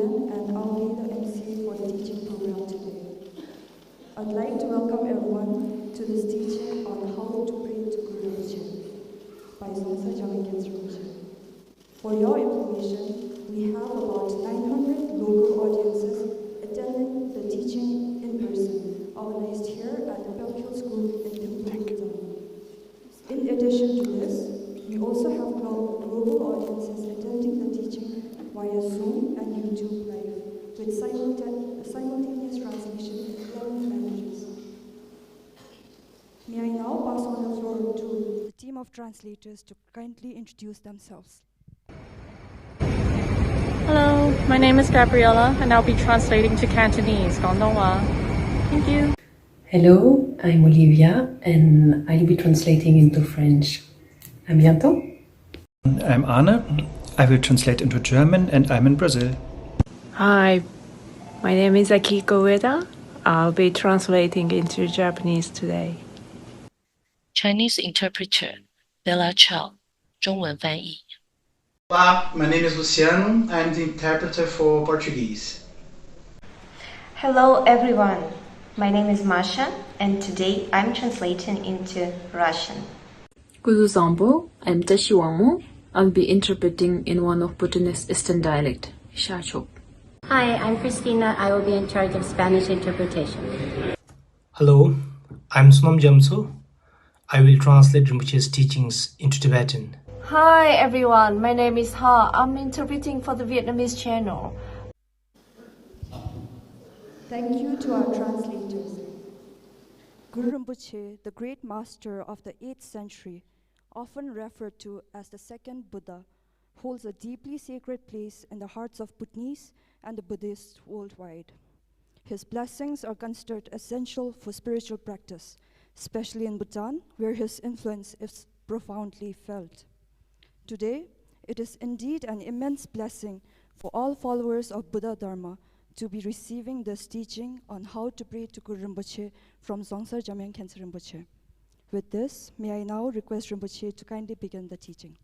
student and I'll be the MC for the teaching program today. I'd like to welcome everyone to this teaching on how to pray to Guru Rinpoche by Zongsa Jamyang Rinpoche. For your information, we have about 900 local audiences attending the teaching in person, organized here at the Pelkhill School in Thimphu. In addition to this, we also have global audiences attending the teaching via Zoom and YouTube Live, with simultaneous translation in 11 languages. May I now pass on the floor to the team of translators to kindly introduce themselves. Hello, my name is Gabriella, and I'll be translating to Cantonese, Gandongwa. Thank you. Hello, I'm Olivia, and I'll be translating into French. À bientôt. I'm Arne. I will translate into German, and I'm in Brazil. Hi, my name is Akiko Ueda. I'll be translating into Japanese today. Chinese interpreter Bella Chow, 中文翻译. Olá, my name is Luciano. I'm the interpreter for Portuguese. Hello everyone, my name is Masha and today I'm translating into Russian. Guru Zambo, I'm Tashi Wangmo. I'll be interpreting in one of Bhutanese Eastern dialect, Shachok. Hi, I'm Christina. I will be in charge of Spanish interpretation. Hello, I'm Sunam Jamsu. I will translate Rinpoche's teachings into Tibetan. Hi everyone, my name is Ha. I'm interpreting for the Vietnamese channel. Thank you to our translators. Guru Rinpoche, the great master of the 8th century, often referred to as the second Buddha, holds a deeply sacred place in the hearts of Bhutanese and the Buddhists worldwide. His blessings are considered essential for spiritual practice, especially in Bhutan, where his influence is profoundly felt. Today, it is indeed an immense blessing for all followers of Buddha Dharma to be receiving this teaching on how to pray to Guru Rinpoche from Zongsa Jamyang Rinpoche. With this, may I now request Rinpoche to kindly begin the teaching.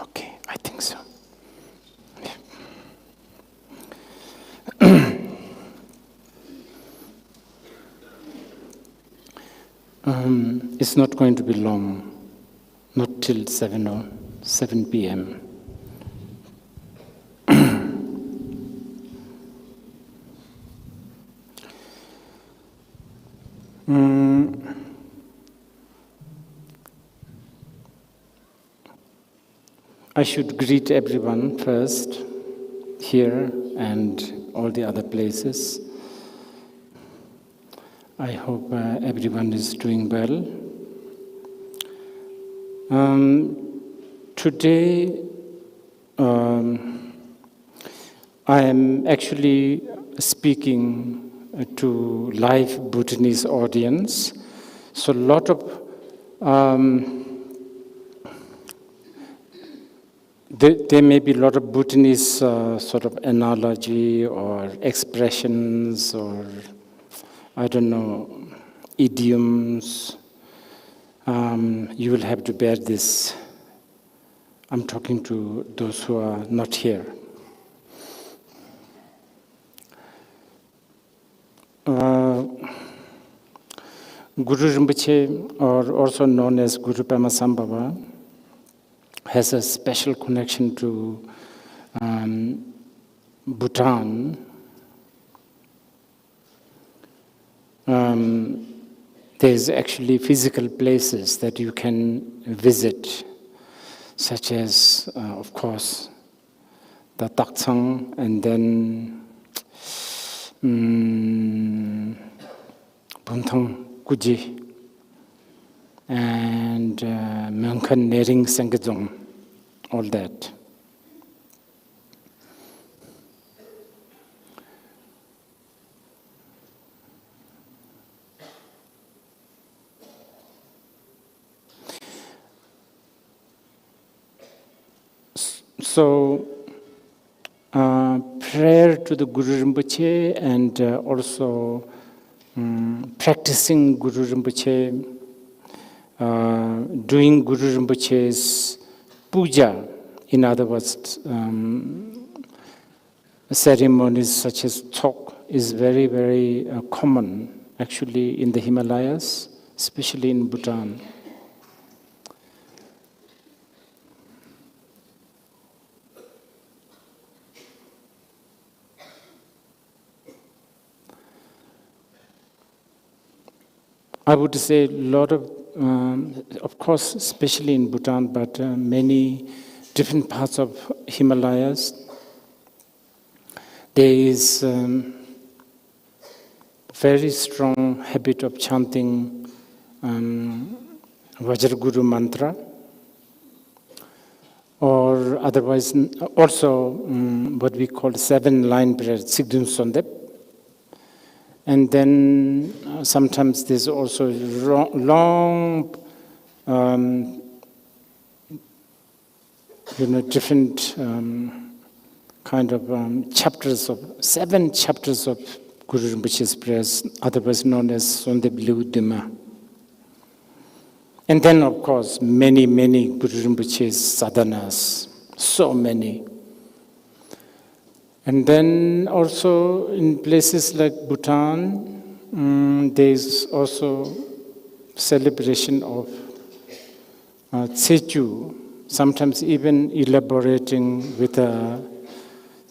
Okay, I think so. It's not going to be long, not till 7 p.m. I should greet everyone first, here and all the other places. I hope everyone is doing well. Today, I am actually speaking to live Bhutanese audience. So a lot of there may be a lot of Bhutanese sort of analogy or expressions or, I don't know, idioms. You will have to bear this. I'm talking to those who are not here. Guru Rinpoche, or also known as Guru Pema Sambhava, has a special connection to Bhutan there's actually physical places that you can visit, such as, of course, the Taktsang, and then Bunthang Kuji, and Myeongkhan Nering Sengkejong, all that. So, prayer to the Guru Rinpoche and also practicing Guru Rinpoche, doing Guru Rinpoche's puja, in other words, ceremonies such as Chok is very, very common actually in the Himalayas, especially in Bhutan. I would say a lot of course, especially in Bhutan, but many different parts of Himalayas, there is very strong habit of chanting Vajraguru mantra, or otherwise also what we call 7-line prayer, Sigdun Sondep. And then sometimes there's also long, different kind of chapters of 7 chapters of Guru Rinpoche's prayers, otherwise known as Sondep Liudima. And then, of course, many, many Guru Rinpoche's sadhanas, so many. And then also in places like Bhutan, there's also celebration of Tsechu, sometimes even elaborating with a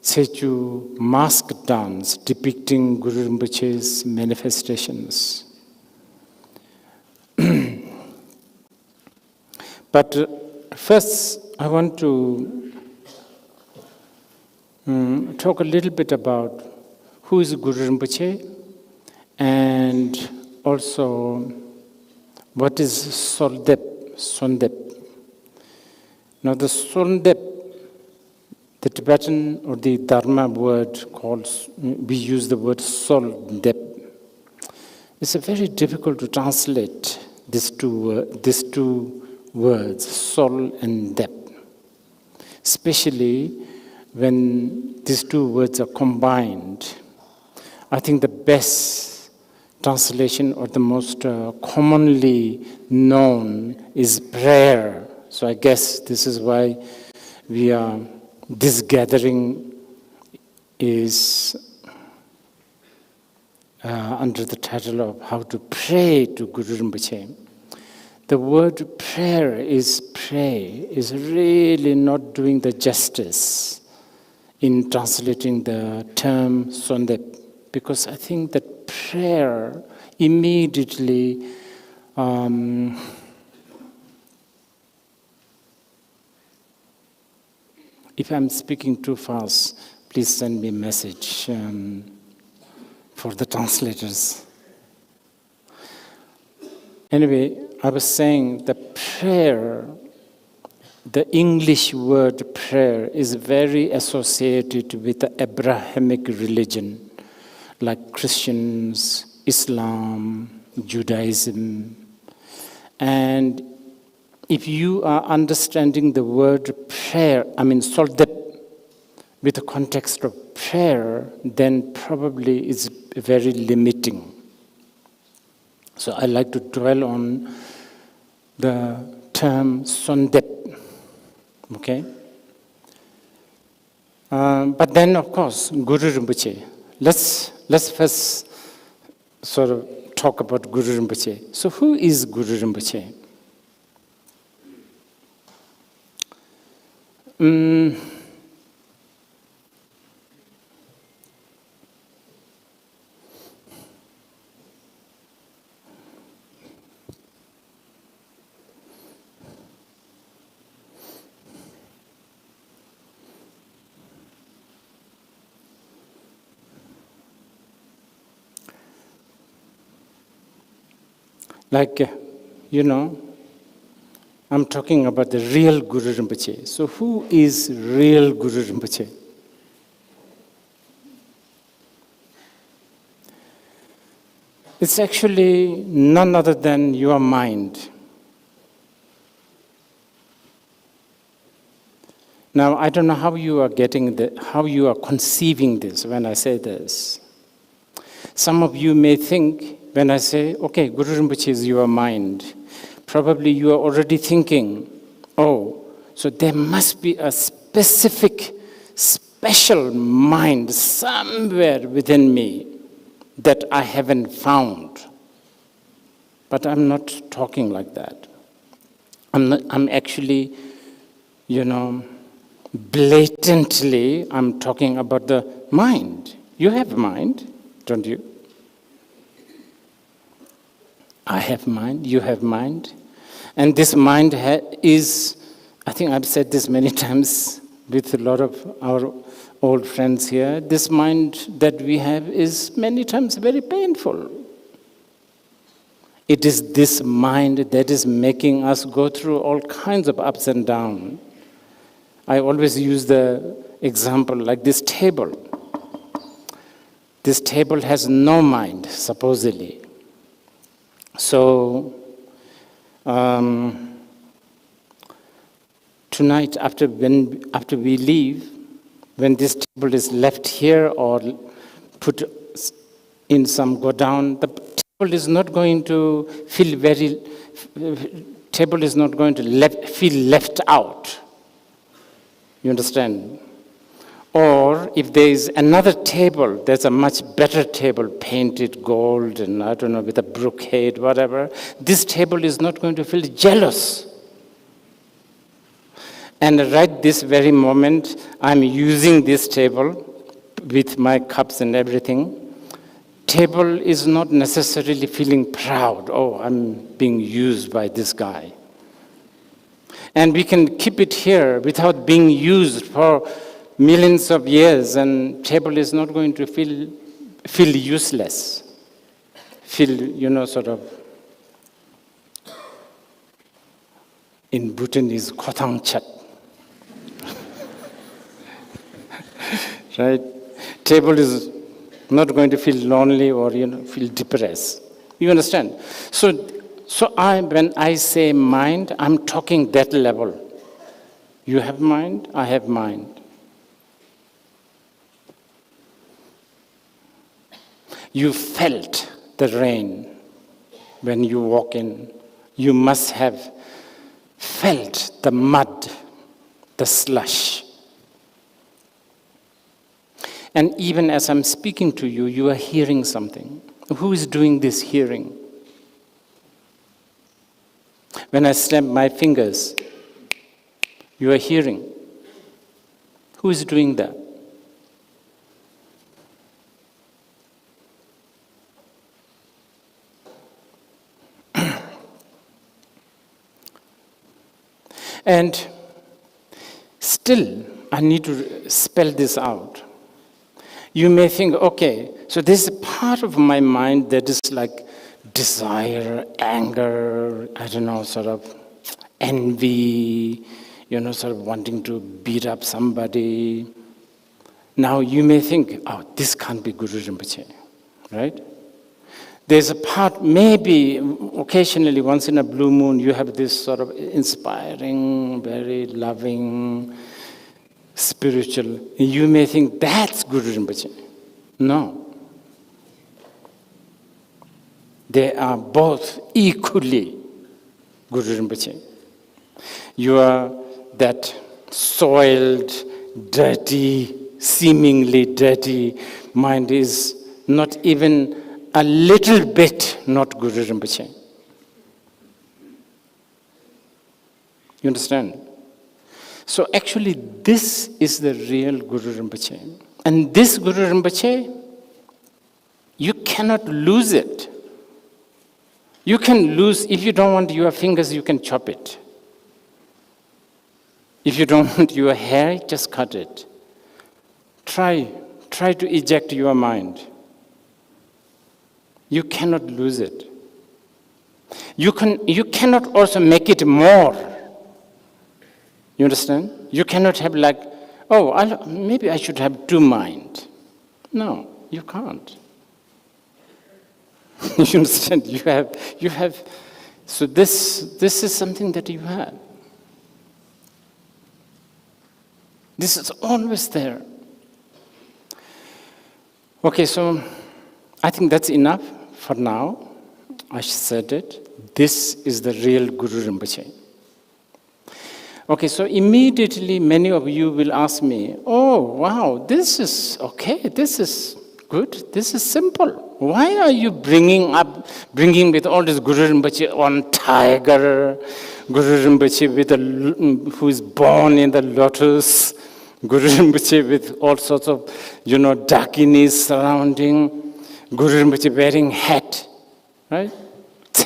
Tsechu mask dance depicting Guru Rinpoche's manifestations. But first, I want to talk a little bit about who is Guru Rinpoche and also what is Sondep. Now the Sondep, the Tibetan or the Dharma word called, we use the word Soldep. It's very difficult to translate these two words, Sol and Dep, especially when these two words are combined. I think the best translation or the most commonly known is prayer. So I guess this is why this gathering is under the title of How to Pray to Guru Rinpoche. The word prayer is really not doing the justice in translating the term Sondep, because I think that prayer immediately if I'm speaking too fast, please send me a message for the translators. Anyway, I was saying the prayer, the English word prayer is very associated with the Abrahamic religion, like Christians, Islam, Judaism. And if you are understanding the word prayer, Soldep, with the context of prayer, then probably it's very limiting. So I like to dwell on the term Sondep, okay? But then, of course, Guru Rinpoche. Let's first sort of talk about Guru Rinpoche. So who is Guru Rinpoche? Like, I'm talking about the real Guru Rinpoche. So who is real Guru Rinpoche? It's actually none other than your mind. Now, I don't know how you are how you are conceiving this when I say this. Some of you may think when I say, okay, Guru Rinpoche is your mind, probably you are already thinking, oh, so there must be a specific, special mind somewhere within me that I haven't found. But I'm not talking like that. I'm actually, blatantly, I'm talking about the mind. You have a mind, don't you? I have mind, you have mind. And this mind is, I think I've said this many times with a lot of our old friends here, this mind that we have is many times very painful. It is this mind that is making us go through all kinds of ups and downs. I always use the example like this table. This table has no mind, supposedly. So, tonight, after we leave, when this table is left here or put in some go down, the table is not going to feel feel left out. You understand? Or if there is another table, there's a much better table, painted gold and I don't know, with a brocade, whatever, this table is not going to feel jealous. And right this very moment, I'm using this table with my cups and everything. Table is not necessarily feeling proud. Oh, I'm being used by this guy. And we can keep it here without being used for millions of years, and table is not going to feel useless. Sort of, in Bhutanese, khotang chat. Right? Table is not going to feel lonely or feel depressed. You understand? So when I say mind, I'm talking that level. You have mind, I have mind. You felt the rain when you walk in. You must have felt the mud, the slush. And even as I'm speaking to you, you are hearing something. Who is doing this hearing? When I snap my fingers, you are hearing. Who is doing that? And still, I need to spell this out. You may think, okay, so there's a part of my mind that is like desire, anger, I don't know, sort of envy, sort of wanting to beat up somebody. Now you may think, oh, this can't be Guru Rinpoche, right? There's a part, maybe occasionally, once in a blue moon, you have this sort of inspiring, very loving, spiritual. You may think that's Guru Rinpoche. No. They are both equally Guru Rinpoche. You are that soiled, dirty, seemingly dirty mind is not even a little bit not Guru Rinpoche. You understand? So actually, this is the real Guru Rinpoche. And this Guru Rinpoche, you cannot lose it. You can lose, if you don't want your fingers, you can chop it. If you don't want your hair, just cut it. Try to eject your mind. You cannot lose it. You cannot also make it more. You understand? You cannot have like, oh, maybe I should have two minds. No, you can't. You understand? You have. So this is something that you have. This is always there. Okay, so I think that's enough for now. I said it. This is the real Guru Rinpoche. Okay, so immediately many of you will ask me, oh, wow, this is okay, this is good, this is simple. Why are you bringing with all this Guru Rinpoche on tiger, Guru Rinpoche who is born in the lotus, Guru Rinpoche with all sorts of, dakinis surrounding, Guru Rinpoche wearing hat, right?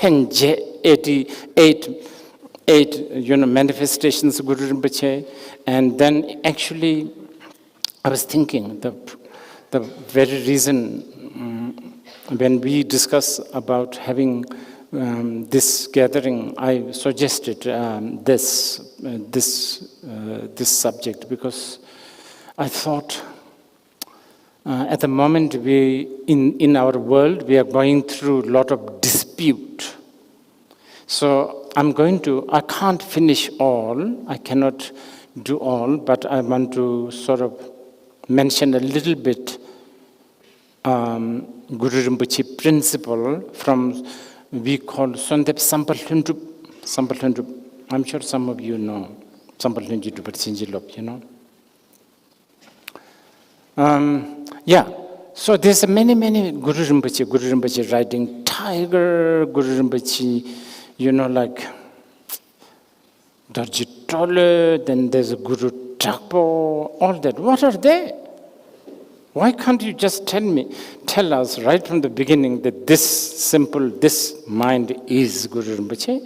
88 manifestations of Guru Rinpoche. And then actually, I was thinking, the very reason when we discuss about having this gathering, I suggested this subject because I thought at the moment in our world we are going through a lot of dispute. So I can't finish all, I cannot do all, but I want to sort of mention a little bit Guru Rinpoche principle from we call Sondep Sampaltundup. I'm sure some of you know Sampaltundup, so there's many Guru Rinpoche riding tiger, Guru Rinpoche, like Darji Tole, then there's a Guru Takpo, all that. What are they? Why can't you just tell us right from the beginning that this mind is Guru Rinpoche?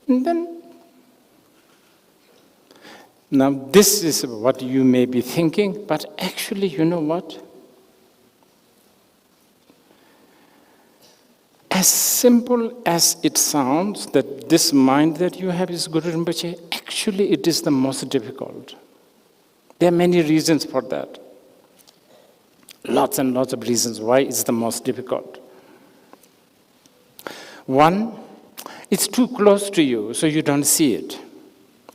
And then, now this is what you may be thinking, but actually, you know what? As simple as it sounds that this mind that you have is Guru Rinpoche, actually it is the most difficult. There are many reasons for that. Lots and lots of reasons why it's the most difficult. One, it's too close to you, so you don't see it.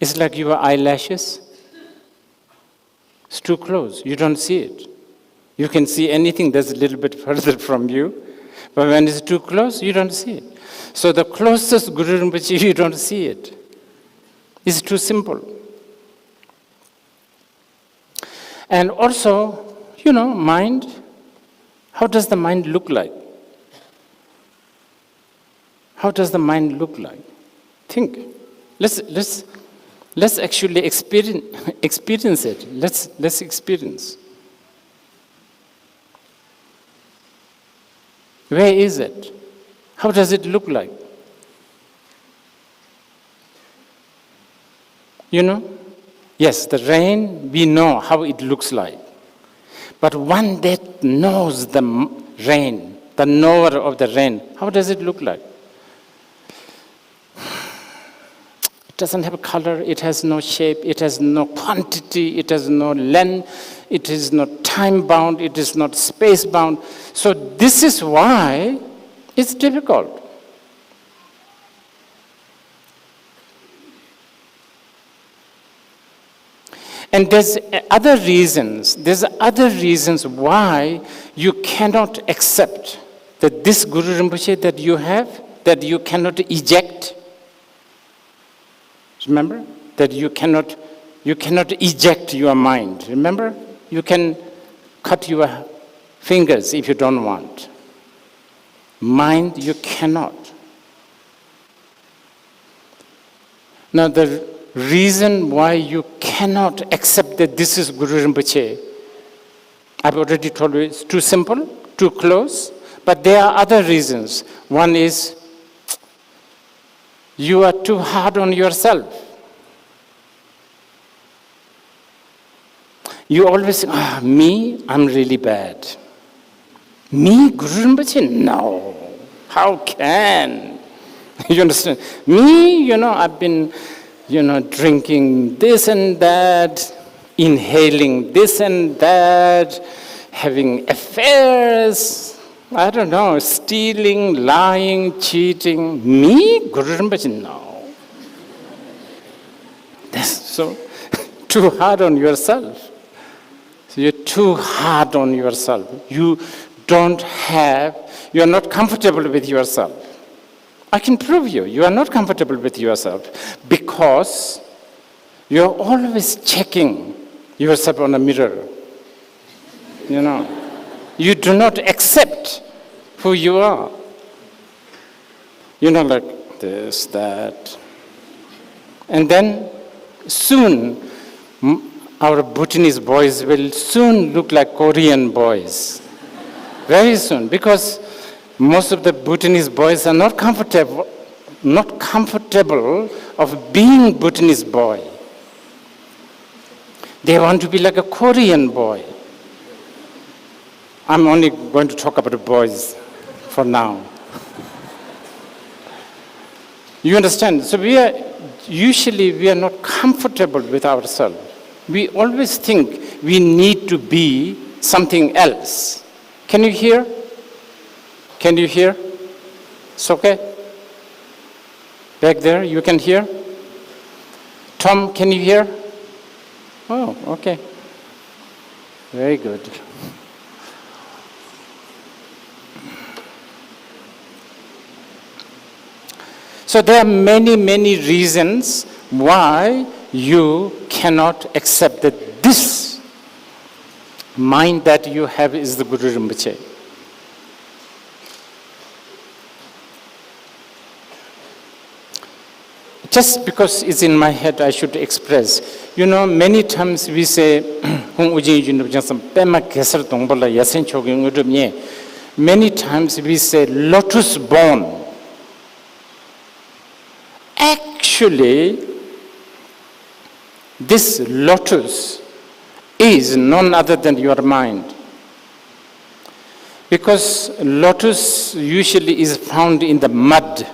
It's like your eyelashes. It's too close, you don't see it. You can see anything that's a little bit further from you, but when it's too close, you don't see it. So the closest Guru Rinpoche, you don't see it. It's too simple. And also, mind, how does the mind look like? How does the mind look like? Think. Let's actually experience it. Let's experience. Where is it? How does it look like? Yes, the rain, we know how it looks like. But one that knows the rain, the knower of the rain, how does it look like? It doesn't have a color, it has no shape, it has no quantity, it has no length, it is not time-bound, it is not space-bound. So this is why it's difficult. And there's other reasons why you cannot accept that this Guru Rinpoche that you have, that you cannot eject. Remember? That you cannot eject your mind. Remember? You can cut your fingers if you don't want. Mind, you cannot. Now the reason why you cannot accept that this is Guru Rinpoche, I've already told you, it's too simple, too close, but there are other reasons. One is you are too hard on yourself. You always say, me, I'm really bad. Me, Guru Rinpoche? No. How can? You understand? Me, I've been, drinking this and that, inhaling this and that, having affairs, I don't know, stealing, lying, cheating. Me? Guru Rinpoche, no. That's so too hard on yourself. So you're too hard on yourself. You're not comfortable with yourself. I can prove you are not comfortable with yourself because you're always checking yourself on a mirror. You do not accept who you are. Like this, that. And then soon, our Bhutanese boys will soon look like Korean boys. Very soon, because most of the Bhutanese boys are not comfortable of being Bhutanese boy. They want to be like a Korean boy. I'm only going to talk about the boys for now. You understand? So we are not comfortable with ourselves. We always think we need to be something else. Can you hear? Can you hear? It's okay? Back there, you can hear? Tom, can you hear? Oh, okay. Very good. So there are many, many reasons why you cannot accept that this mind that you have is the Guru Rinpoche. Just because it's in my head, I should express. Many times we say, many times we say, lotus born. Actually, this lotus is none other than your mind. Because lotus usually is found in the mud.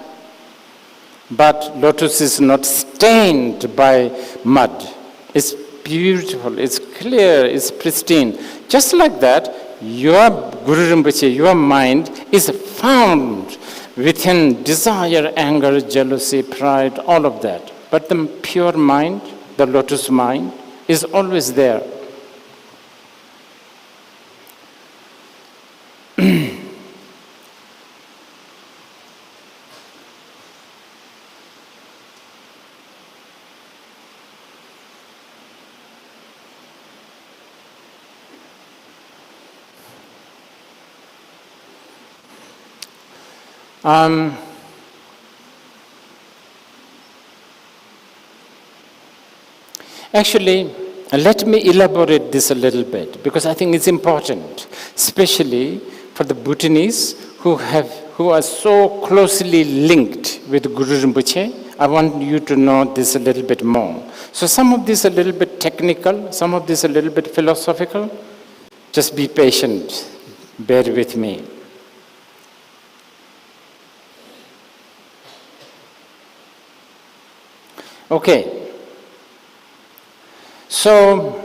But lotus is not stained by mud. It's beautiful, it's clear, it's pristine. Just like that, your Guru Rinpoche, your mind, is found within desire, anger, jealousy, pride, all of that. But the pure mind, the lotus mind, is always there. Actually, let me elaborate this a little bit because I think it's important, especially for the Bhutanese who are so closely linked with Guru Rinpoche. I want you to know this a little bit more. So some of this a little bit technical, some of this a little bit philosophical. Just be patient, bear with me. Okay. So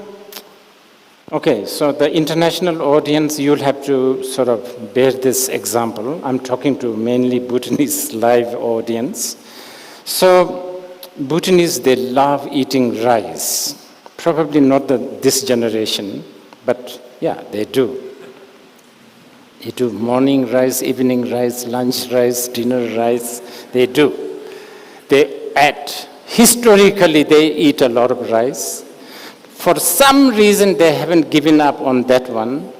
the international audience, you'll have to sort of bear this example. I'm talking to mainly Bhutanese live audience. So Bhutanese, they love eating rice. Probably not this generation, but yeah, they do. They do morning rice, evening rice, lunch rice, dinner rice. They do. Historically, they eat a lot of rice. For some reason, they haven't given up on that one,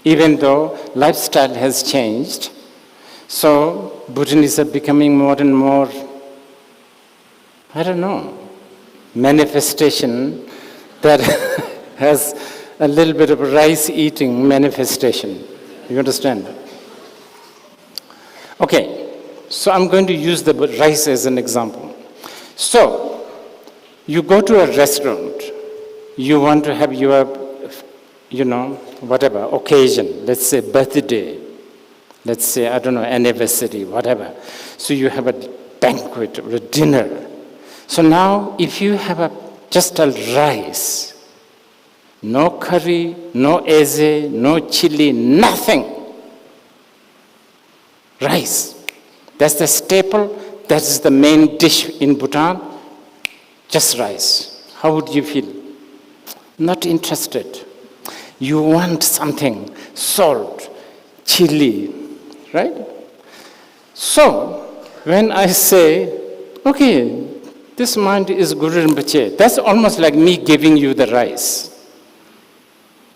even though lifestyle has changed. So Bhutanese are becoming more and more, I don't know, manifestation that has a little bit of rice eating manifestation. You understand? Okay, so I'm going to use the rice as an example. So, you go to a restaurant, you want to have your, whatever, occasion, let's say birthday. let's say, I don't know, anniversary, whatever. So you have a banquet or a dinner. So now if you have just a rice, no curry, no eze, no chili, nothing. Rice. That's the staple, that's the main dish in Bhutan. Just rice. How would you feel? Not interested. You want something, salt, chili, right? So, when I say, okay, this mind is Guru Rinpoche, that's almost like me giving you the rice.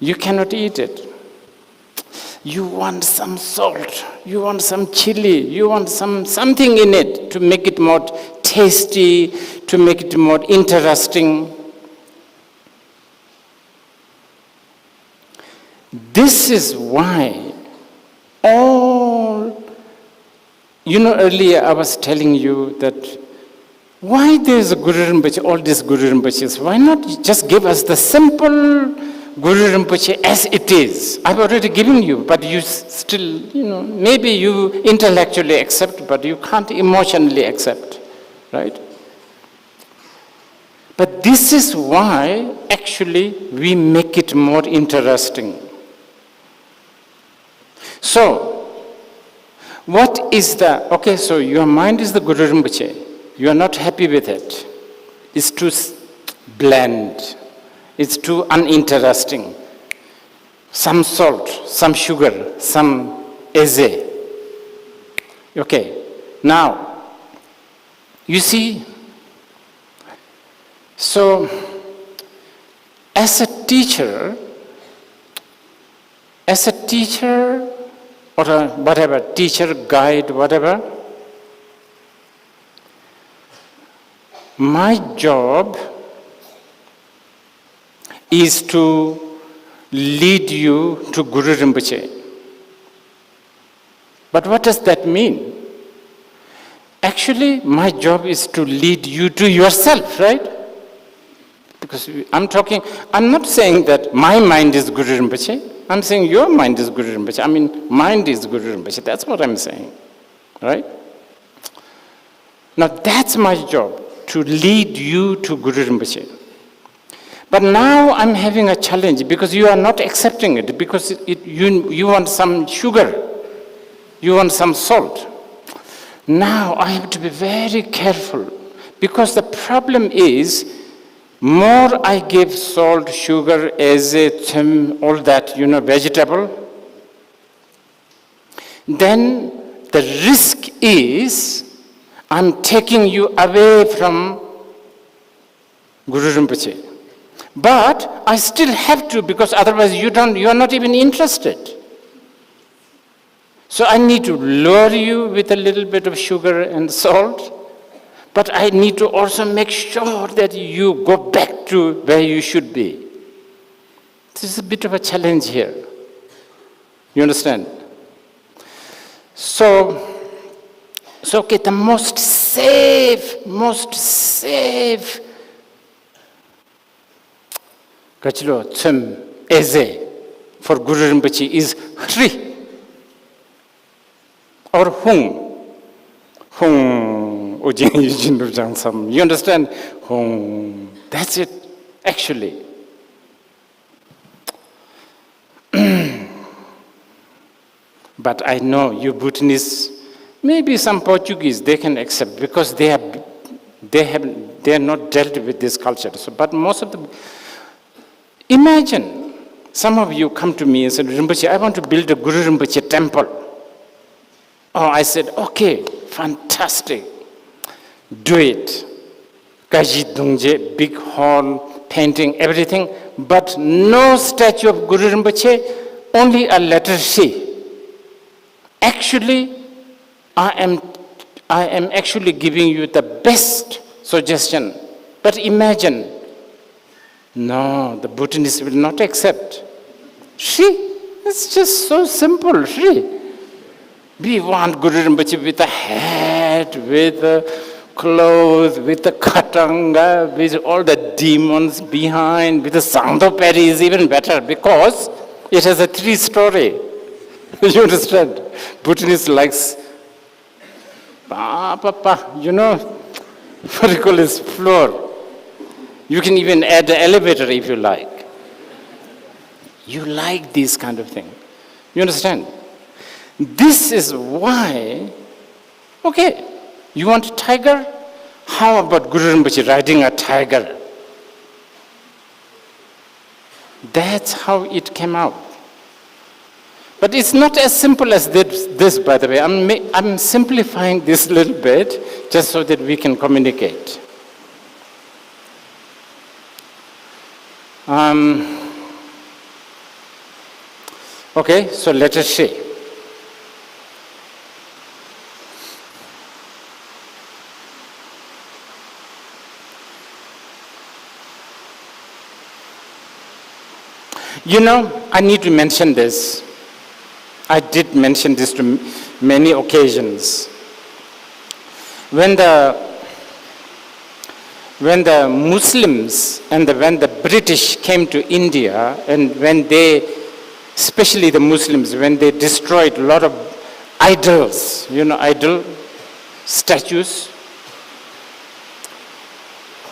You cannot eat it. You want some salt, you want some chili, you want something in it to make it more tasty, to make it more interesting. This is why earlier I was telling you that why there's a Guru Rinpoche, all these Guru Rinpoches, why not just give us the simple Guru Rinpoche as it is? I've already given you, but you still, maybe you intellectually accept, but you can't emotionally accept, right? But this is why actually we make it more interesting. So, what is so your mind is the Guru Rinpoche. You are not happy with it. It's too bland. It's too uninteresting. Some salt, some sugar, some eze. Okay, now, you see, so as a teacher or whatever, teacher, guide, whatever, my job is to lead you to Guru Rinpoche. But what does that mean? Actually, my job is to lead you to yourself, right? Because I'm not saying that my mind is Guru Rinpoche. I'm saying your mind is Guru Rinpoche. I mean, mind is Guru Rinpoche. That's what I'm saying, right? Now, that's my job, to lead you to Guru Rinpoche. But now I'm having a challenge because you are not accepting it, because you want some sugar, you want some salt. Now I have to be very careful, because the problem is, more I give salt, sugar, eze, all that, vegetable, then the risk is I'm taking you away from Guru Rinpoche. But I still have to, because otherwise you are not even interested. So I need to lure you with a little bit of sugar and salt, but I need to also make sure that you go back to where you should be. This is a bit of a challenge here. You understand? So okay, the most safe Gachlo, Tsum, Eze for Guru Rinpoche is Hri or Hung. Hung, you understand? Hung, that's it, actually. But I know you Bhutanese, maybe some Portuguese, they can accept, because they are not dealt with this culture. So, but most of the, imagine, some of you come to me and said, Rinpoche, I want to build a Guru Rinpoche temple. Oh, I said, okay, fantastic, do it. Gaji Dungje, big hall, painting, everything, but no statue of Guru Rinpoche, only a letter C. Actually, I am actually giving you the best suggestion. But imagine, no, the Bhutanese will not accept. Shri, it's just so simple, Shri. We want Guru Rinpoche with a hat, with a clothes, with the katanga, with all the demons behind, with the Sangdoperi is even better, because it has a 3-story. You understand? Bhutanese likes, papa, you know, what you call this floor. You can even add the elevator if you like. You like this kind of thing. You understand? This is why, okay, you want a tiger? How about Guru Rinpoche riding a tiger? That's how it came out. But it's not as simple as this, by the way. I'm simplifying this a little bit just so that we can communicate. Okay, so let us see. You know, I need to mention this. I did mention this to many occasions. When the Muslims and when the British came to India, and when they, especially the Muslims, when they destroyed a lot of idols, you know, idol statues,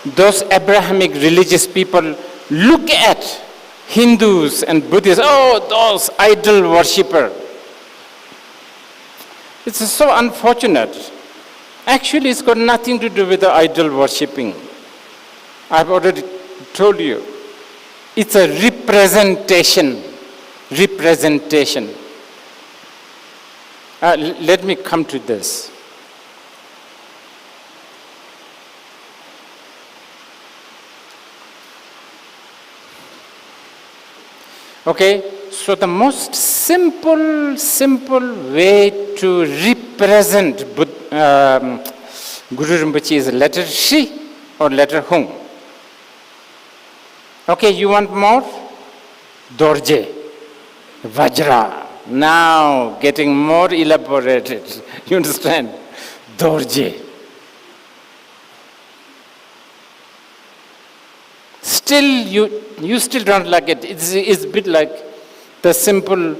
those Abrahamic religious people look at Hindus and Buddhists, oh, those idol worshippers. It's so unfortunate. Actually, it's got nothing to do with the idol worshipping. I've already told you. It's a representation. Representation. Let me come to this. Okay, so the most simple way to represent Guru Rinpoche is letter Shi or letter Hung. Okay, you want more? Dorje, Vajra. Now getting more elaborated. You understand? Dorje. Still, you still don't like it. It's a bit like the simple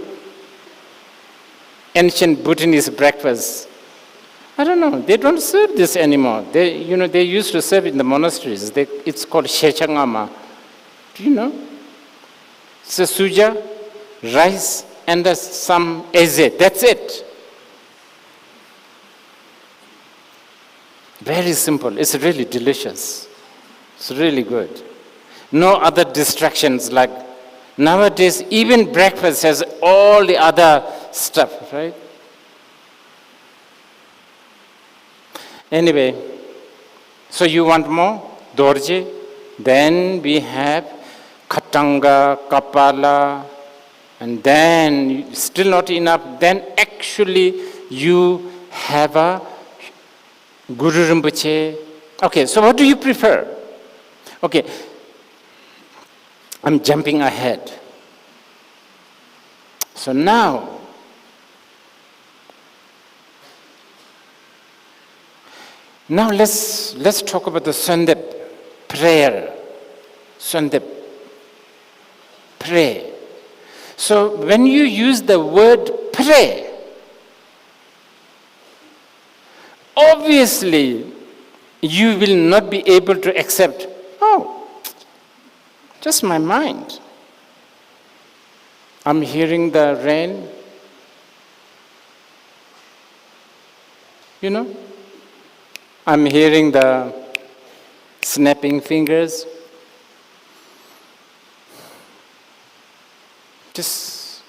ancient Bhutanese breakfast. I don't know. They don't serve this anymore. They used to serve in the monasteries. It's called Shechangama. Do you know? It's a suja, rice, and some eze. That's it. Very simple. It's really delicious. It's really good. No other distractions like nowadays, even breakfast has all the other stuff, right? Anyway, so you want more? Dorje. Then we have Khatanga, Kapala, and then still not enough. Then actually you have a Guru Rinpoche. Okay, so what do you prefer? Okay. I'm jumping ahead. So now, let's talk about the Sandep prayer. Sandep, pray. So when you use the word pray, obviously you will not be able to accept, oh, just my mind. I'm hearing the rain. You know? I'm hearing the snapping fingers. Just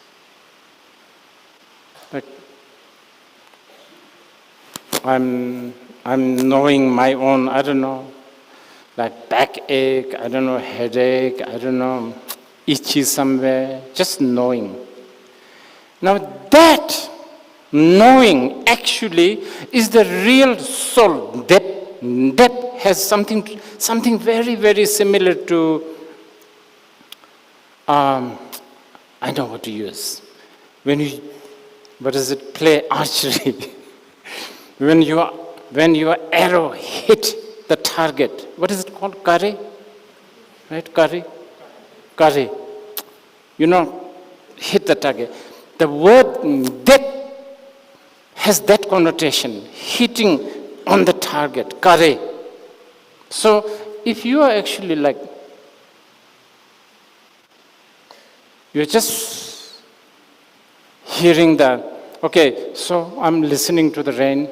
like I'm knowing my own, I don't know, like backache, I don't know, headache, I don't know, itchy somewhere, just knowing. Now that knowing actually is the real soul. That has something very, very similar to, I know what to use. What does it, play archery? when your arrow hit the target, what is it called? Kare? Right, kare? Kare. You know, hit the target. The word that has that connotation, hitting on the target, kare. So if you are actually like, you're just hearing that, okay, so I'm listening to the rain,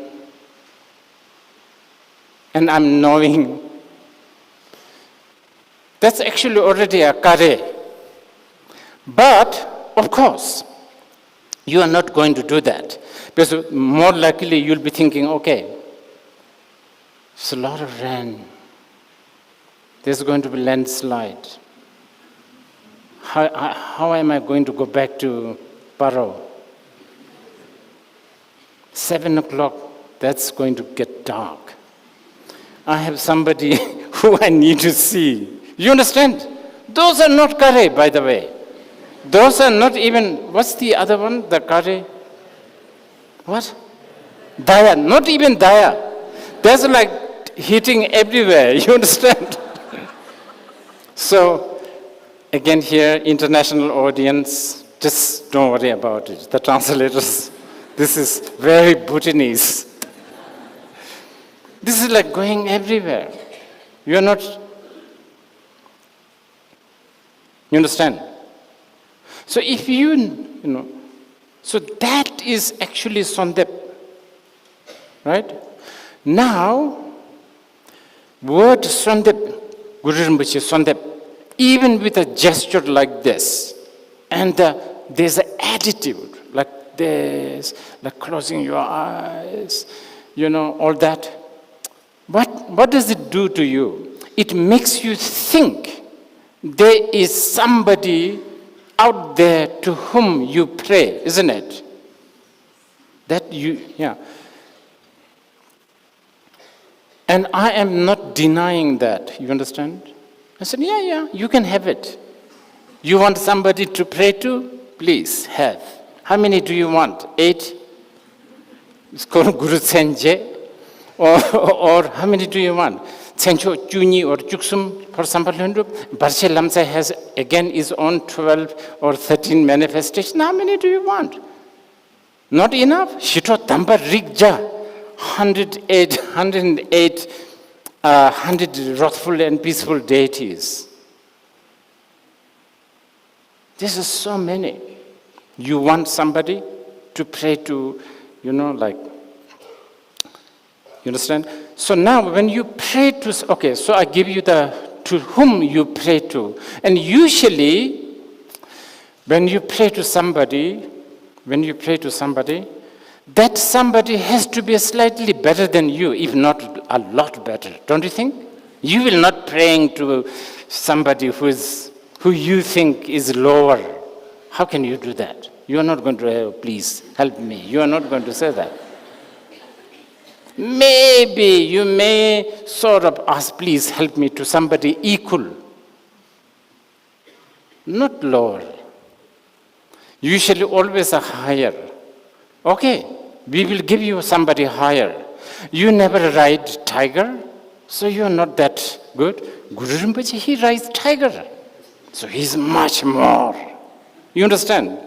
and I'm knowing, that's actually already a kare. But, of course, you are not going to do that. Because more likely you'll be thinking, okay, it's a lot of rain. There's going to be landslide. How am I going to go back to Paro? 7 o'clock, that's going to get dark. I have somebody who I need to see. You understand? Those are not kare, by the way. Those are not even, what's the other one, the kare? What? Daya, not even daya. There's like hitting everywhere, you understand? So, again here, international audience, just don't worry about it. The translators, this is very Bhutanese. This is like going everywhere. You're not, you understand? So if you know, so that is actually Sondep, right? Now, word Sondep, Guru Rinpoche, Sondep, even with a gesture like this, and there's an attitude like this, like closing your eyes, you know, all that. What does it do to you? It makes you think there is somebody out there to whom you pray, isn't it? That you, yeah. And I am not denying that, you understand? I said, yeah, you can have it. You want somebody to pray to? Please, have. How many do you want? 8? It's called Guru Senje. Or how many do you want? Sencho Juni or Juksum, for example, Barshe Lamsa has again his own 12 or 13 manifestations. How many do you want? Not enough? Shito Tamba Rigja, 108, 100 wrathful and peaceful deities. This is so many. You want somebody to pray to, you know, like, you understand? So now when you pray to, okay, so I give you to whom you pray to. And usually, when you pray to somebody, that somebody has to be slightly better than you, if not a lot better. Don't you think? You will not praying to somebody who you think is lower. How can you do that? You are not going to, please help me. You are not going to say that. Maybe you may sort of ask, please help me to somebody equal, not lower. Usually always a higher. Okay, we will give you somebody higher. You never ride tiger, so you're not that good. Guru Rinpoche, he rides tiger, so he's much more. You understand?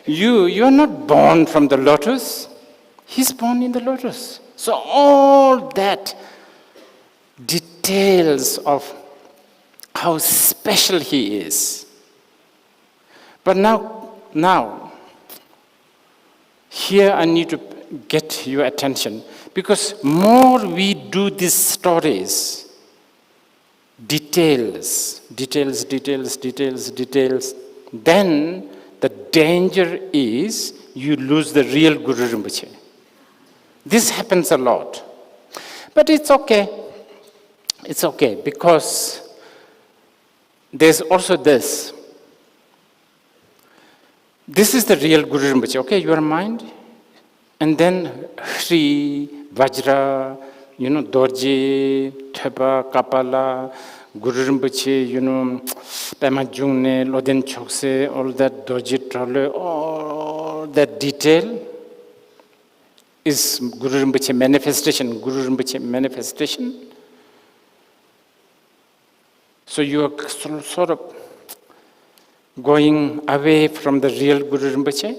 You're not born from the lotus, he's born in the lotus. So all that details of how special he is. But now, here I need to get your attention, because more we do these stories, details, then the danger is you lose the real Guru Rinpoche. This happens a lot. But it's okay. It's okay, because there's also this. This is the real Guru Rinpoche, okay, your mind? And then Hri, Vajra, you know, Dorje, Theba, Kapala, Guru Rinpoche, you know, Pema Jungne, Loden Chokse, all that Dorje Trole, all that detail is Guru Rinpoche manifestation. So you are sort of going away from the real Guru Rinpoche.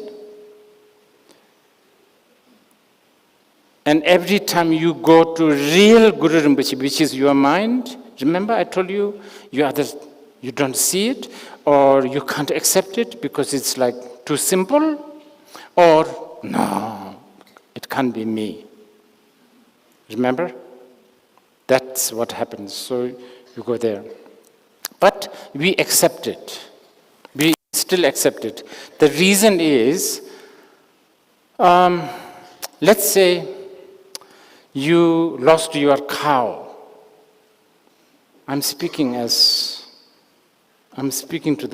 And every time you go to real Guru Rinpoche, which is your mind, remember I told you, you don't see it, or you can't accept it because it's like too simple, or no, it can't be me. Remember? That's what happens. So you go there. But we accept it. We still accept it. The reason is, let's say you lost your cow. I'm speaking to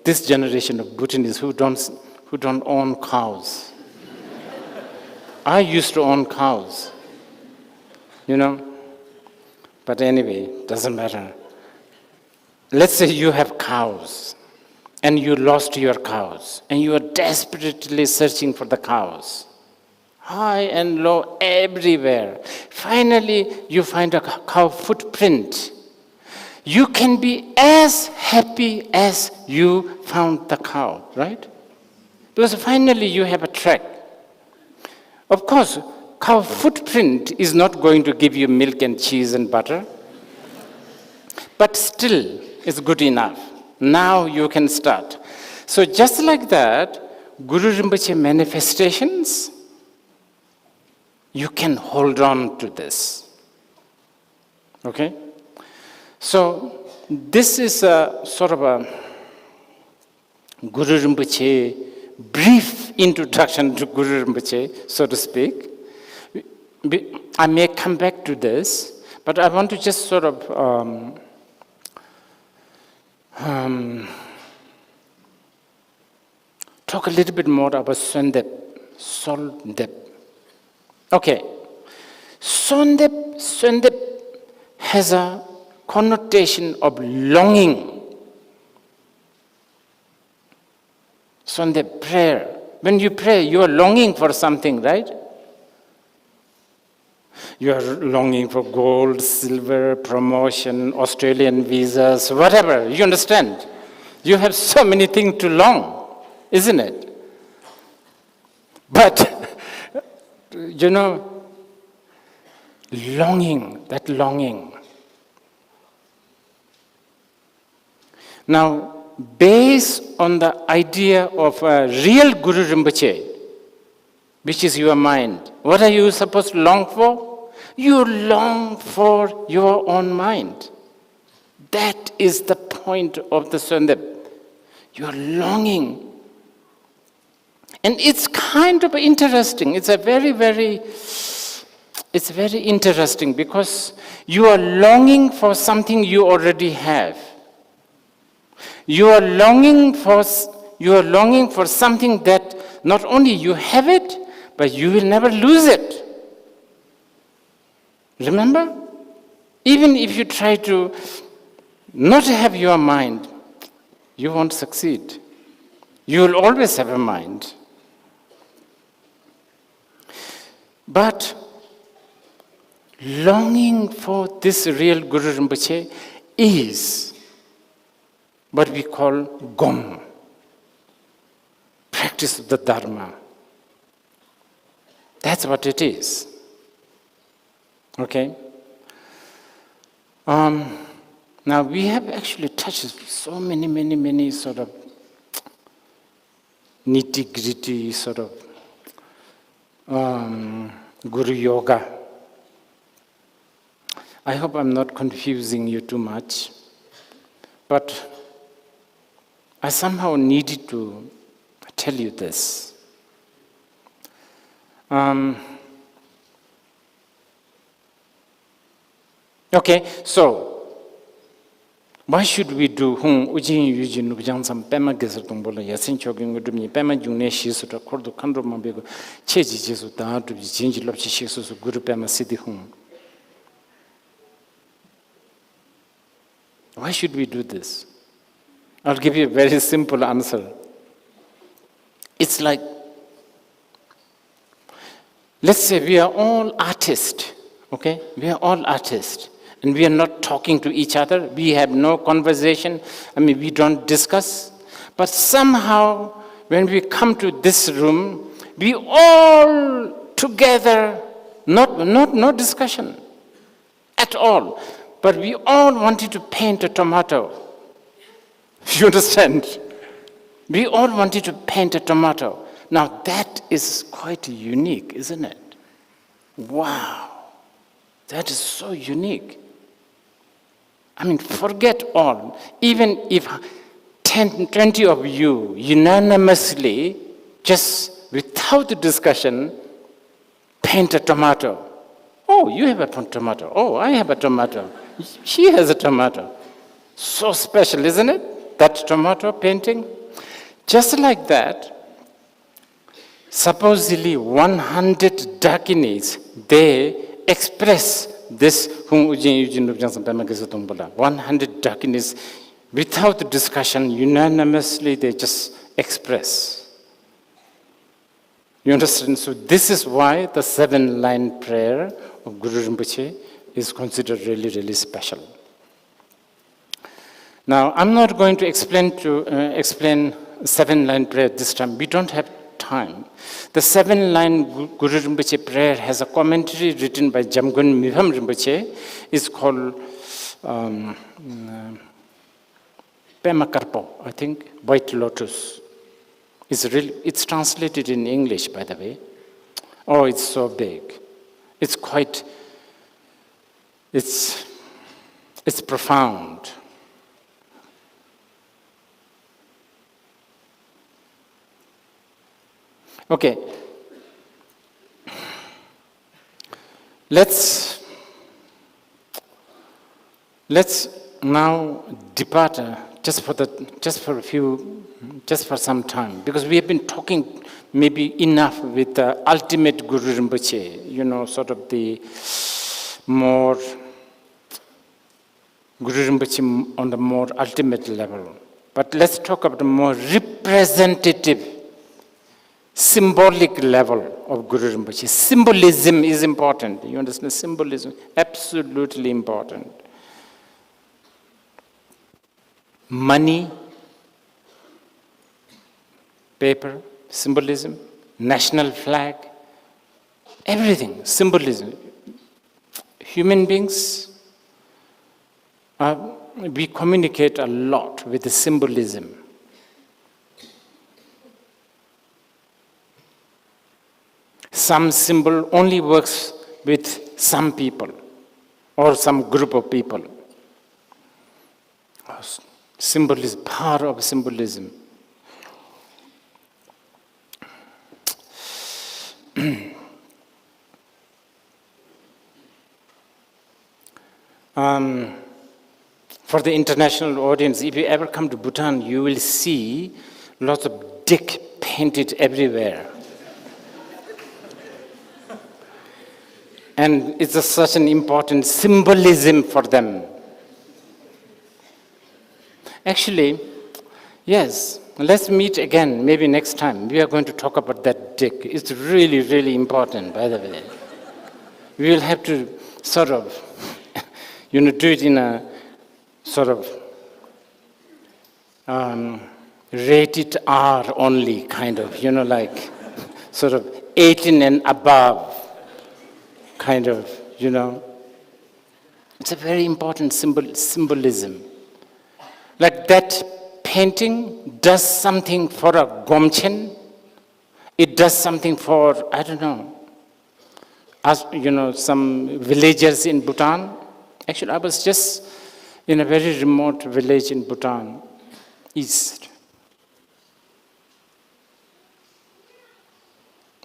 this generation of Bhutanese who don't own cows. I used to own cows, But anyway, doesn't matter. Let's say you have cows, and you lost your cows, and you are desperately searching for the cows. High and low, everywhere. Finally, you find a cow footprint. You can be as happy as you found the cow, right? Because finally you have a track. Of course, cow footprint is not going to give you milk and cheese and butter, but still it's good enough. Now you can start. So just like that, Guru Rinpoche manifestations, you can hold on to this. Okay? So this is a sort of a Guru Rinpoche, brief introduction to Guru Rinpoche, so to speak. I may come back to this, but I want to just sort of talk a little bit more about Sondep. Okay. Sondep has a connotation of longing. Sondep, prayer. When you pray, you are longing for something, right? You are longing for gold, silver, promotion, Australian visas, whatever. You understand? You have so many things to long, isn't it? But, that longing. Now, based on the idea of a real Guru Rinpoche, which is your mind, what are you supposed to long for? You long for your own mind. That is the point of the Sondep. You are longing. And it's kind of interesting. It's very interesting because you are longing for something you already have. You are longing for something that not only you have it, but you will never lose it. Remember? Even if you try to not have your mind, you won't succeed. You will always have a mind. But longing for this real Guru Rinpoche is what we call Gom, practice of the Dharma. That's what it is. Okay? Now we have actually touched so many sort of nitty-gritty sort of Guru Yoga. I hope I'm not confusing you too much, but I somehow needed to tell you this. Okay, so why should we do ujin yujin nubjang sam pema gesar tongbola yasin choking udumi pema jungne shisu to kordo kandro mambego cheji jesu da to jinji lopchi shisu guru pema siddhi Why should we do this? I'll give you a very simple answer. It's like, let's say we are all artists, okay? We are all artists. And we are not talking to each other. We have no conversation. We don't discuss. But somehow, when we come to this room, we all together No discussion at all. But we all wanted to paint a tomato. You understand? We all wanted to paint a tomato. Now that is quite unique, isn't it? Wow, that is so unique. I mean, forget all. Even if 10, 20 of you unanimously, just without discussion, paint a tomato. Oh, you have a tomato. Oh, I have a tomato. She has a tomato. So special, isn't it? That tomato painting. Just like that, supposedly 100 Dakinis, they express this 100 Dakinis without discussion, unanimously they just express. You understand? So this is why the 7-line prayer of Guru Rinpoche is considered really, really special. Now, I'm not going to explain 7-line prayer this time. We don't have time. The 7-line Guru Rinpoche prayer has a commentary written by Jamgon Miham Rinpoche. It's called Pema Karpo, I think, White Lotus. It's translated in English, by the way. Oh, it's so big. It's profound. Okay. Let's now depart just for some time, because we have been talking maybe enough with the ultimate Guru Rinpoche, sort of the more Guru Rinpoche on the more ultimate level. But let's talk about the more representative, symbolic level of Guru Rinpoche. Symbolism is important. You understand? Symbolism, absolutely important. Money, paper, symbolism, national flag, everything, symbolism. Human beings, we communicate a lot with the symbolism. Some symbol only works with some people or some group of people. Symbolism, power of symbolism. For the international audience, if you ever come to Bhutan, you will see lots of dick painted everywhere. And it's such an important symbolism for them. Actually, yes, let's meet again, maybe next time. We are going to talk about that dick. It's really, really important, by the way. We will have to sort of, do it in a sort of rated R only, kind of, like sort of 18 and above, kind of, It's a very important symbolism. Like that painting does something for a Gomchen. It does something for, I don't know, us, some villagers in Bhutan. Actually, I was just in a very remote village in Bhutan, east.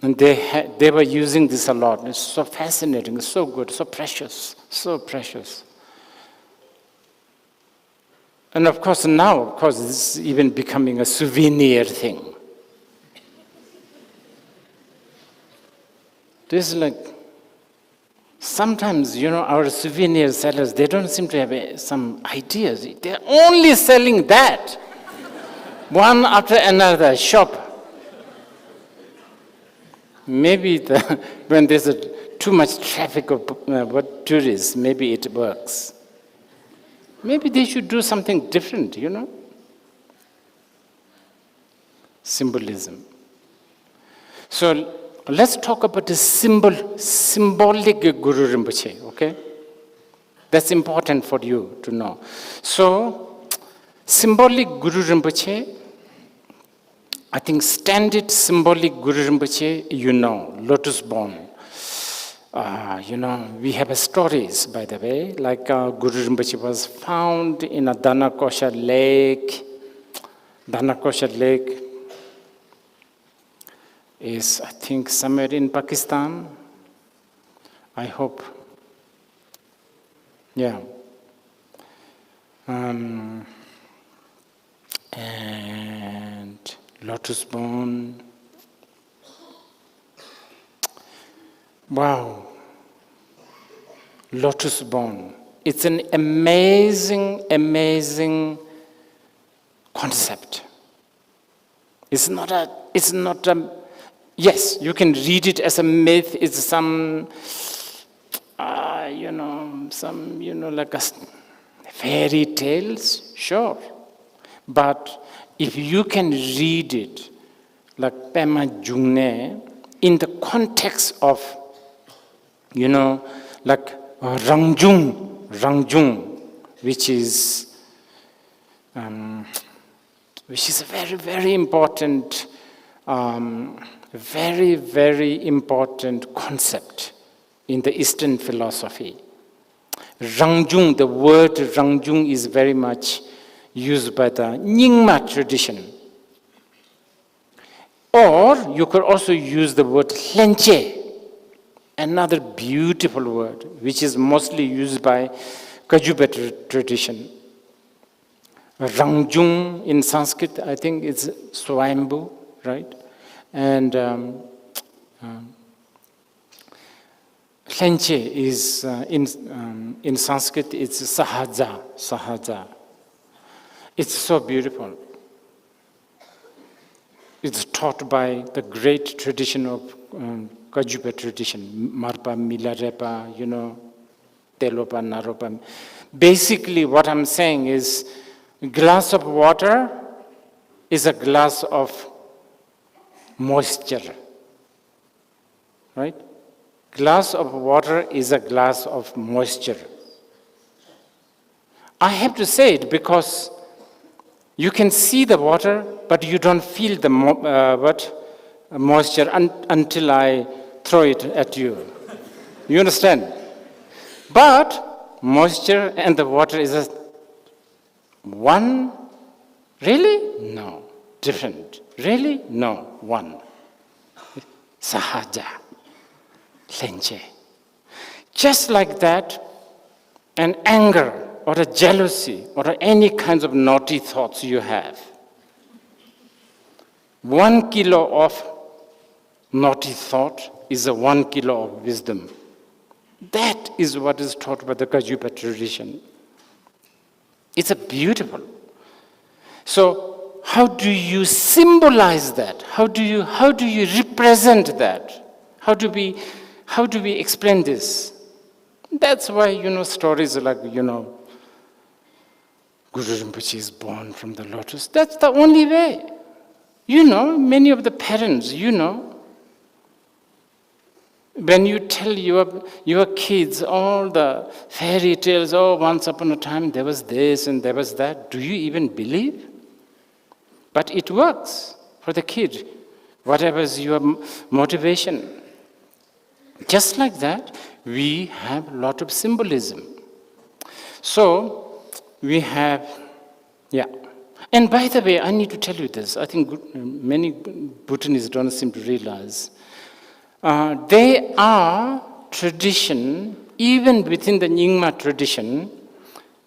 And they were using this a lot. It's so fascinating, it's so good, so precious, so precious. And of course now, this is even becoming a souvenir thing. This is like, sometimes, our souvenir sellers, they don't seem to have some ideas. They're only selling that. One after another shop. Maybe when there's too much traffic of tourists, maybe it works. Maybe they should do something different, Symbolism. So let's talk about the symbolic Guru Rinpoche, okay? That's important for you to know. So, symbolic Guru Rinpoche, I think standard symbolic Guru Rinpoche, lotus born. We have stories, by the way, like Guru Rinpoche was found in a Dhanakosha lake. Dhanakosha lake is, I think, somewhere in Pakistan. I hope. Yeah. And lotus born. Wow. Lotus born. It's an amazing, amazing concept. It's not a, yes, you can read it as a myth. It's some, like a fairy tales, sure. But if you can read it like Pema Jungne in the context of, like Rangjung, which is a very, very important, very, very important concept in the Eastern philosophy. Rangjung, the word Rangjung is very much used by the Nyingma tradition. Or you could also use the word Hlenche, another beautiful word, which is mostly used by Kajuba tradition. Rangjung in Sanskrit, I think it's Swayambhu, right? And Hlenche is, in Sanskrit, it's Sahaja. It's so beautiful. It's taught by the great tradition of Kajuba tradition, Marpa, Milarepa, Telopa, Naropa. Basically, what I'm saying is, a glass of water is a glass of moisture, right? Glass of water is a glass of moisture. I have to say it because you can see the water, but you don't feel the moisture until I throw it at you. You understand? But moisture and the water is one. Really? No. Different. Really? No. One. Sahaja. Hlenche. Just like that, an anger or a jealousy or any kinds of naughty thoughts you have, 1 kilo of naughty thought is a 1 kilo of wisdom. That is what is taught by the Kajuba tradition. It's a beautiful. So how do you symbolize that? How do you represent that? How do we explain this? That's why, stories like, Guru Rinpoche is born from the lotus. That's the only way. Many of the parents, when you tell your kids all the fairy tales, once upon a time there was this and there was that, do you even believe? But it works for the kid, whatever is your motivation. Just like that, we have a lot of symbolism. So, we have, And by the way, I need to tell you this. I think many Bhutanists don't seem to realize. They are tradition, even within the Nyingma tradition,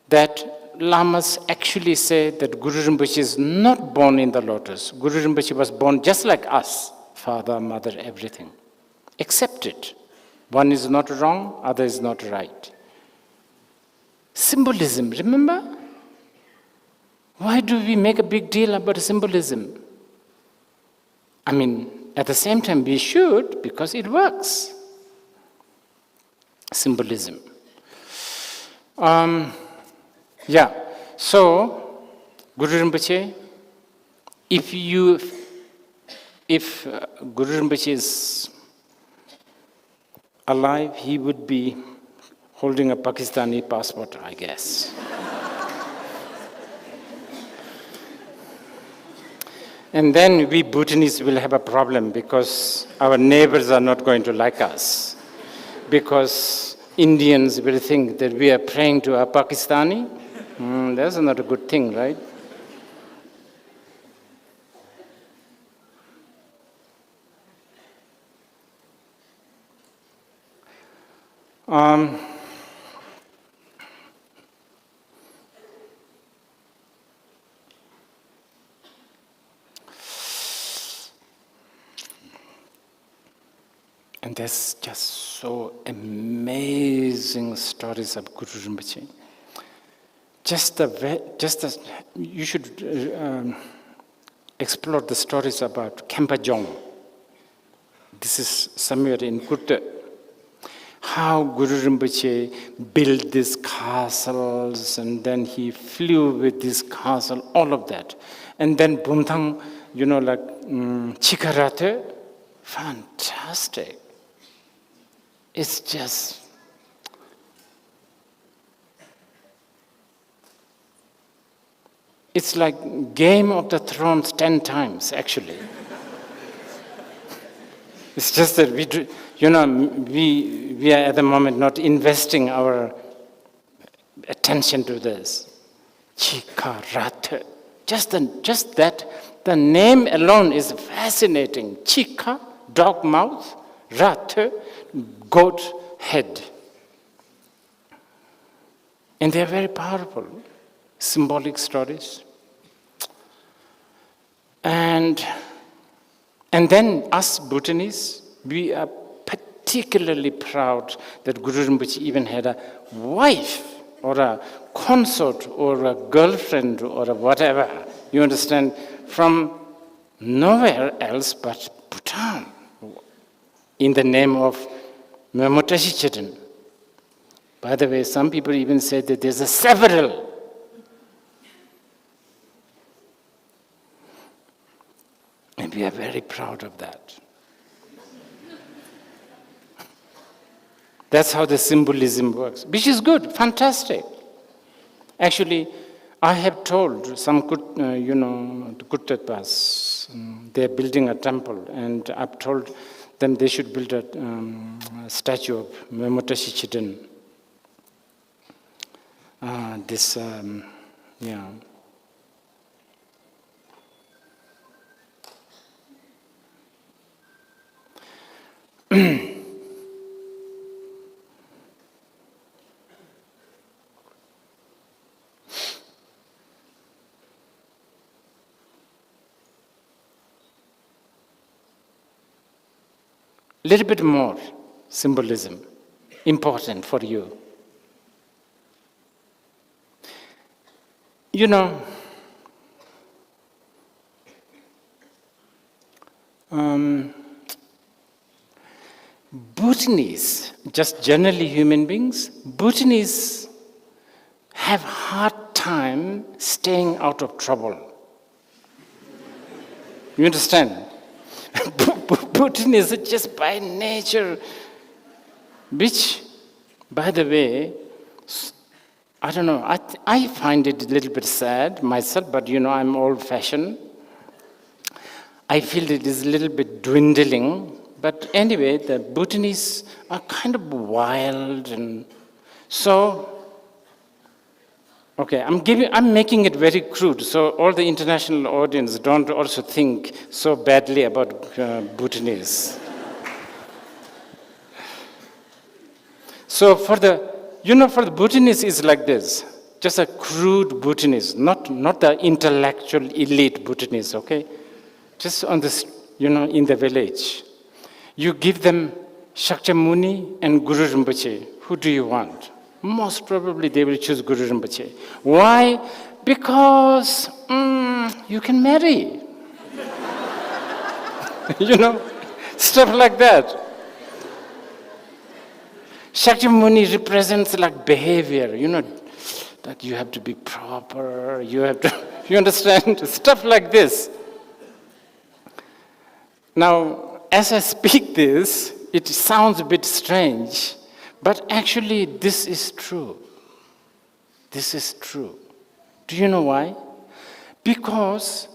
that Lamas actually say that Guru Rinpoche is not born in the lotus. Guru Rinpoche was born just like us, father, mother, everything. Accept it. One is not wrong, other is not right. Symbolism, remember? Why do we make a big deal about symbolism? I mean, at the same time, we should, because it works. Symbolism. So, Guru Rinpoche, if Guru Rinpoche is alive, he would be holding a Pakistani passport, I guess. And then we Bhutanese will have a problem because our neighbors are not going to like us. Because Indians will think that we are praying to a Pakistani. That's not a good thing, right? And there's just so amazing stories of Guru Rinpoche. You should explore the stories about Kempa Jong. This is somewhere in Kutta. How Guru Rinpoche built these castles, and then he flew with this castle, all of that. And then Bumthang, like Chikarate, fantastic. It's just, it's like Game of the Thrones 10 times, actually. It's just that we are at the moment not investing our attention to this. Chika-rat. Just that, the name alone is fascinating. Chika, dog mouth, rat, goat head. And they are very powerful, symbolic stories. And then us Bhutanese, we are particularly proud that Guru Rinpoche even had a wife or a consort or a girlfriend or a whatever, you understand, from nowhere else but Bhutan, in the name of Memotashi Chitan. By the way, some people even say that there's a several. And we are very proud of that. That's how the symbolism works, which is good, fantastic. Actually, I have told some Kuttatpas, they're building a temple, and I've told them they should build a statue of Memotashi Chitan. Little bit more symbolism, important for you. Bhutanese, just generally human beings, Bhutanese have hard time staying out of trouble. You understand? Bhutanese is just by nature, which, by the way, I don't know, I find it a little bit sad myself, but I'm old-fashioned. I feel it is a little bit dwindling, but anyway, the Bhutanese are kind of wild, and so, okay, I'm making it very crude, so all the international audience don't also think so badly about Bhutanese. So for the Bhutanese is like this, just a crude Bhutanese, not the intellectual elite Bhutanese, okay? Just on this, in the village. You give them Shakyamuni and Guru Rinpoche. Who do you want? Most probably they will choose Guru Rinpoche. Why? Because you can marry. Stuff like that. Shakyamuni represents like behavior, that you have to be proper, you understand? Stuff like this. Now, as I speak this, It sounds a bit strange, but actually this is true. This is true. Do you know why? Because,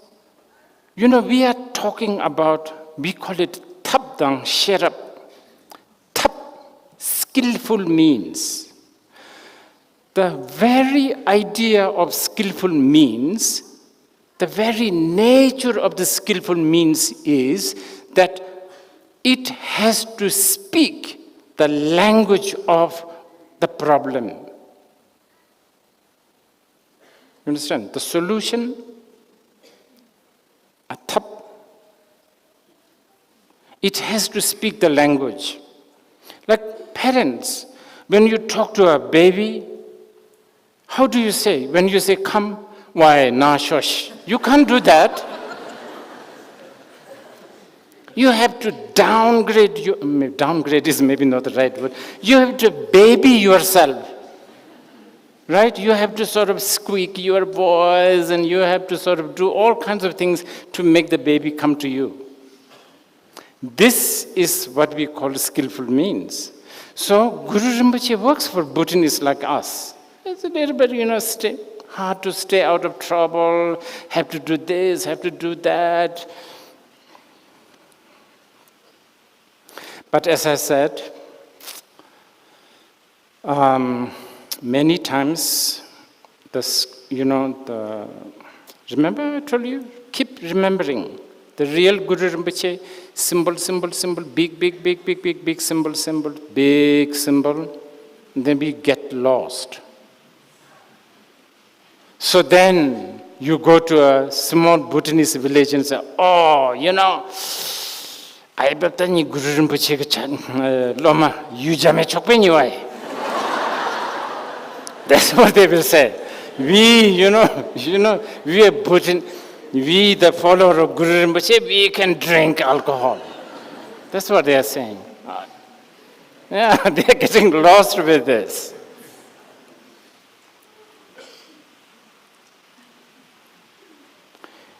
we are talking about, we call it tabdang sherab. Tab, skillful means. The very idea of skillful means, the very nature of the skillful means is that it has to speak the language of the problem. You understand? The solution, a tap, it has to speak the language. Like parents, when you talk to a baby, how do you say? When you say, come, why, na shosh. You can't do that. You have to downgrade, downgrade is maybe not the right word. You have to baby yourself, right? You have to sort of squeak your voice and you have to sort of do all kinds of things to make the baby come to you. This is what we call skillful means. So Guru Rinpoche works for Bhutanists like us. It's a little bit, hard to stay out of trouble, have to do this, have to do that. But as I said, many times, remember I told you, keep remembering the real Guru Rinpoche, symbol, big symbol, big symbol, then we get lost. So then you go to a small Bhutanese village and say, oh, I bet you Guru Rinpoche Loma, you jame chokpe niwai. That's what they will say. We, we are Bhutan, we the follower of Guru Rinpoche, we can drink alcohol. That's what they are saying. Yeah, they are getting lost with this.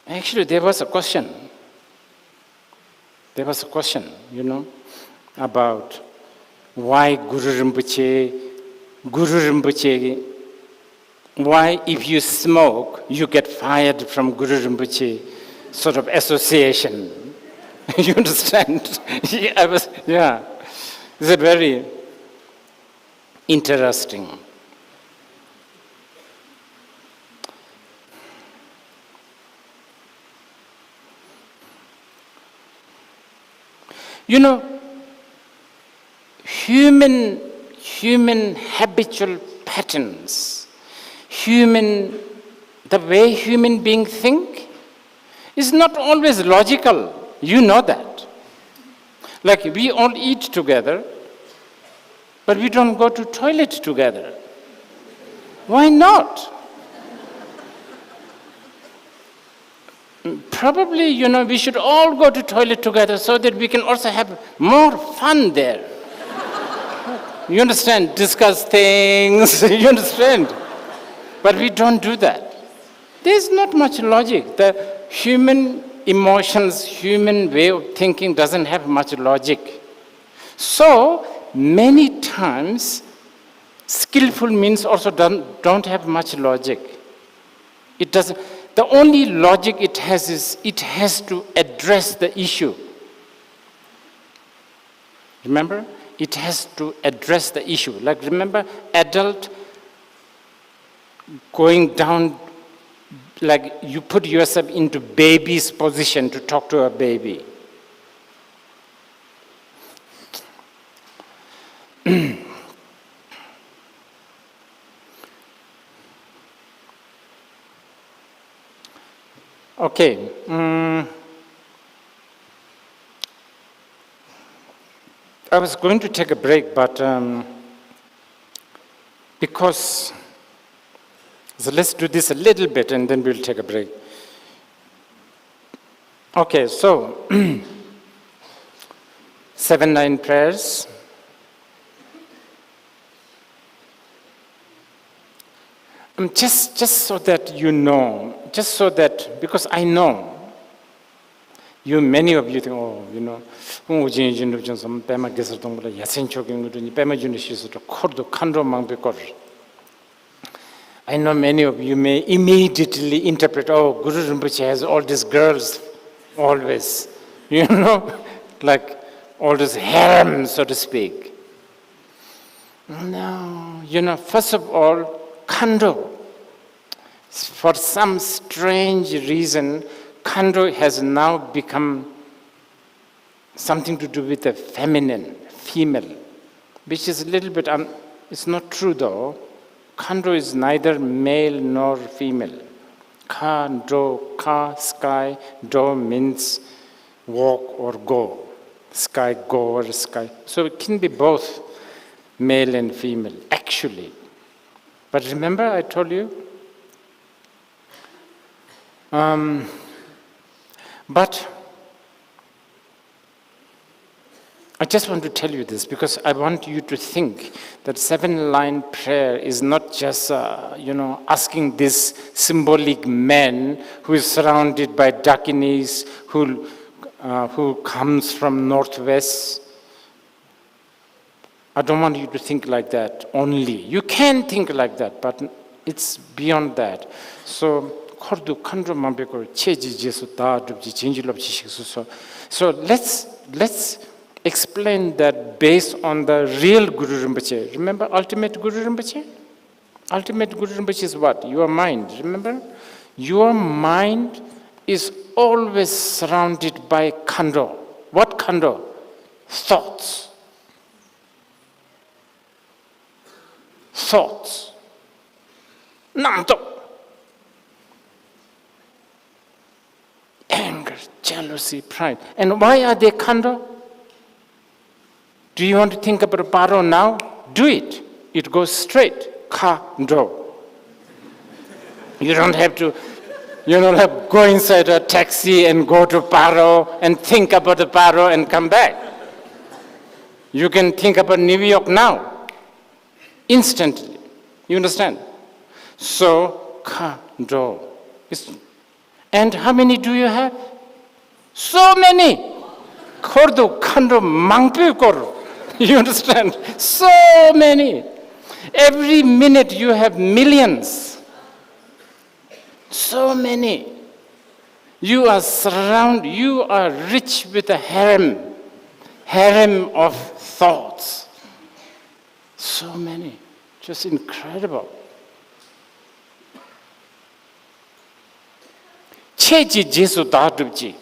Actually, there was a question. There was a question, about why Guru Rinpoche, why if you smoke, you get fired from Guru Rinpoche sort of association. You understand? Yeah. It's a very interesting. Human habitual patterns, the way human beings think is not always logical. You know that. Like we all eat together, but we don't go to toilet together. Why not? Probably, we should all go to toilet together so that we can also have more fun there. You understand? Discuss things, you understand? But we don't do that. There's not much logic. The human emotions, human way of thinking doesn't have much logic. So, many times, skillful means also don't have much logic. It doesn't. The only logic it has is it has to address the issue. Remember? It has to address the issue. Like remember, adult going down, like you put yourself into baby's position to talk to a baby. Okay. I was going to take a break, but so let's do this a little bit and then we'll take a break. Okay, so 7-9 prayers. Just so that you know, just so that, because I know Many of you think, oh, I know many of you may immediately interpret, oh, Guru Rinpoche has all these girls always, like all this harem, so to speak. No, first of all, Khando. For some strange reason, Khando has now become something to do with the feminine, female, which is a little bit, it's not true though. Khando is neither male nor female. Ka, sky, do means walk or go. Sky, go or sky. So it can be both male and female, actually. But remember I told you? But I just want to tell you this because I want you to think that 7-line prayer is not just, asking this symbolic man who is surrounded by Dakinis, who comes from northwest. I don't want you to think like that only. You can think like that, but it's beyond that. So, so let's explain that based on the real Guru Rinpoche. Remember ultimate Guru Rinpoche? Ultimate Guru Rinpoche is what? Your mind, remember? Your mind is always surrounded by Khando. What Khando? Thoughts. Thoughts. Namto. Anger, jealousy, pride. And why are they Khando? Do you want to think about Paro now? Do it. It goes straight. Khando. You don't have to, go inside a taxi and go to Paro and think about the Paro and come back. You can think about New York now, instantly. You understand? So, Khando. And how many do you have? So many. Khordo, Khando, Mangpu Koro. You understand? So many. Every minute you have millions. So many. You are rich with a harem of thoughts. So many. Just incredible. Cheji Jesu Dadubji.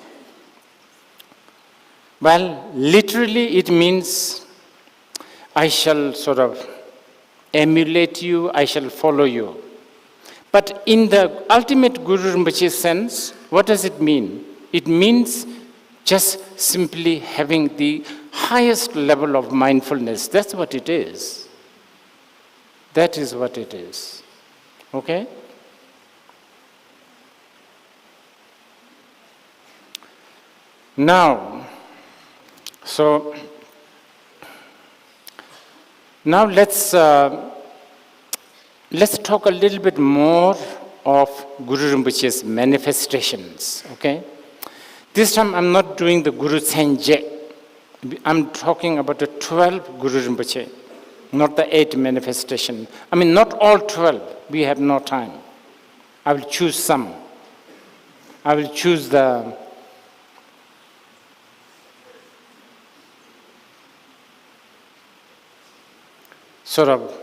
Well, literally it means I shall sort of emulate you, I shall follow you. But in the ultimate Guru Rinpoche sense, what does it mean? It means just simply having the highest level of mindfulness. That's what it is. That is what it is. Okay? Now, let's talk a little bit more of Guru Rinpoche's manifestations, okay? This time I'm not doing the Guru Senje. I'm talking about the 12 Guru Rinpoche, not the 8 manifestation. I mean, not all 12. We have no time. I will choose some. I will choose the sort of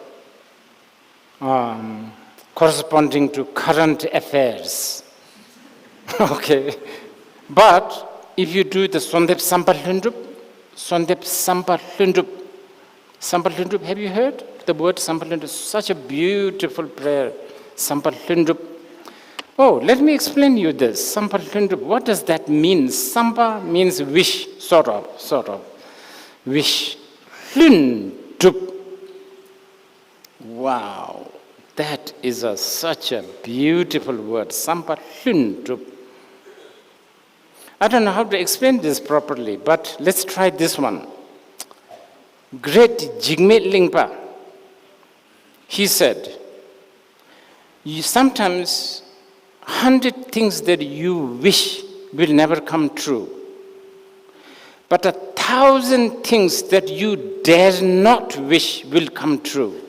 corresponding to current affairs. Okay. But if you do the Sondep Sampal Lundrup, have you heard the word Sampal Lundrup? Such a beautiful prayer, Sampal Lundrup. Oh, let me explain you this. Sampal Lundrup, what does that mean? Sampa means wish, sort of. Wish. Lundrup. Wow, that is such a beautiful word, Sampa Lundrup. I don't know how to explain this properly, but let's try this one. Great Jigme Lingpa, he said, sometimes 100 things that you wish will never come true. but 1,000 things that you dare not wish will come true.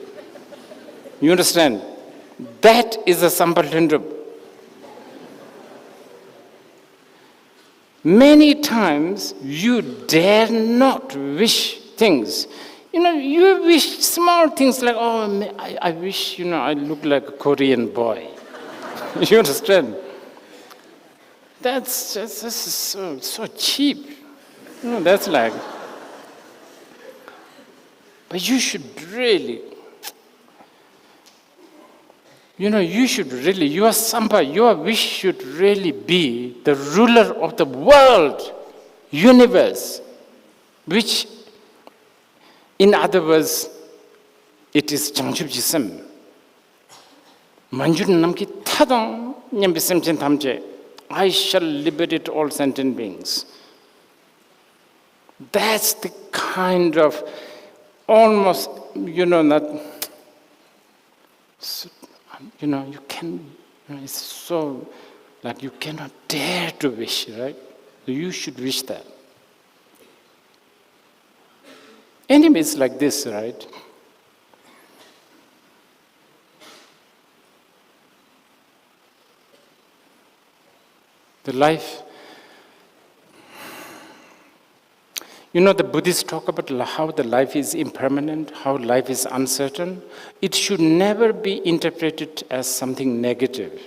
You understand? That is a Sampalendra. Many times you dare not wish things. You wish small things like, oh, I wish, I look like a Korean boy. You understand? That's just so cheap. That's like, but you should really, your Sampa, your wish should really be the ruler of the world, universe, which, in other words, it is Jangchub Jisem. Manjur Namki Tadong Nyambisem Chentamje, I shall liberate all sentient beings. That's the kind of almost, not, you can, it's so, like you cannot dare to wish, right? You should wish that. Anyway, it's like this, right? The life, the Buddhists talk about how the life is impermanent, how life is uncertain. It should never be interpreted as something negative.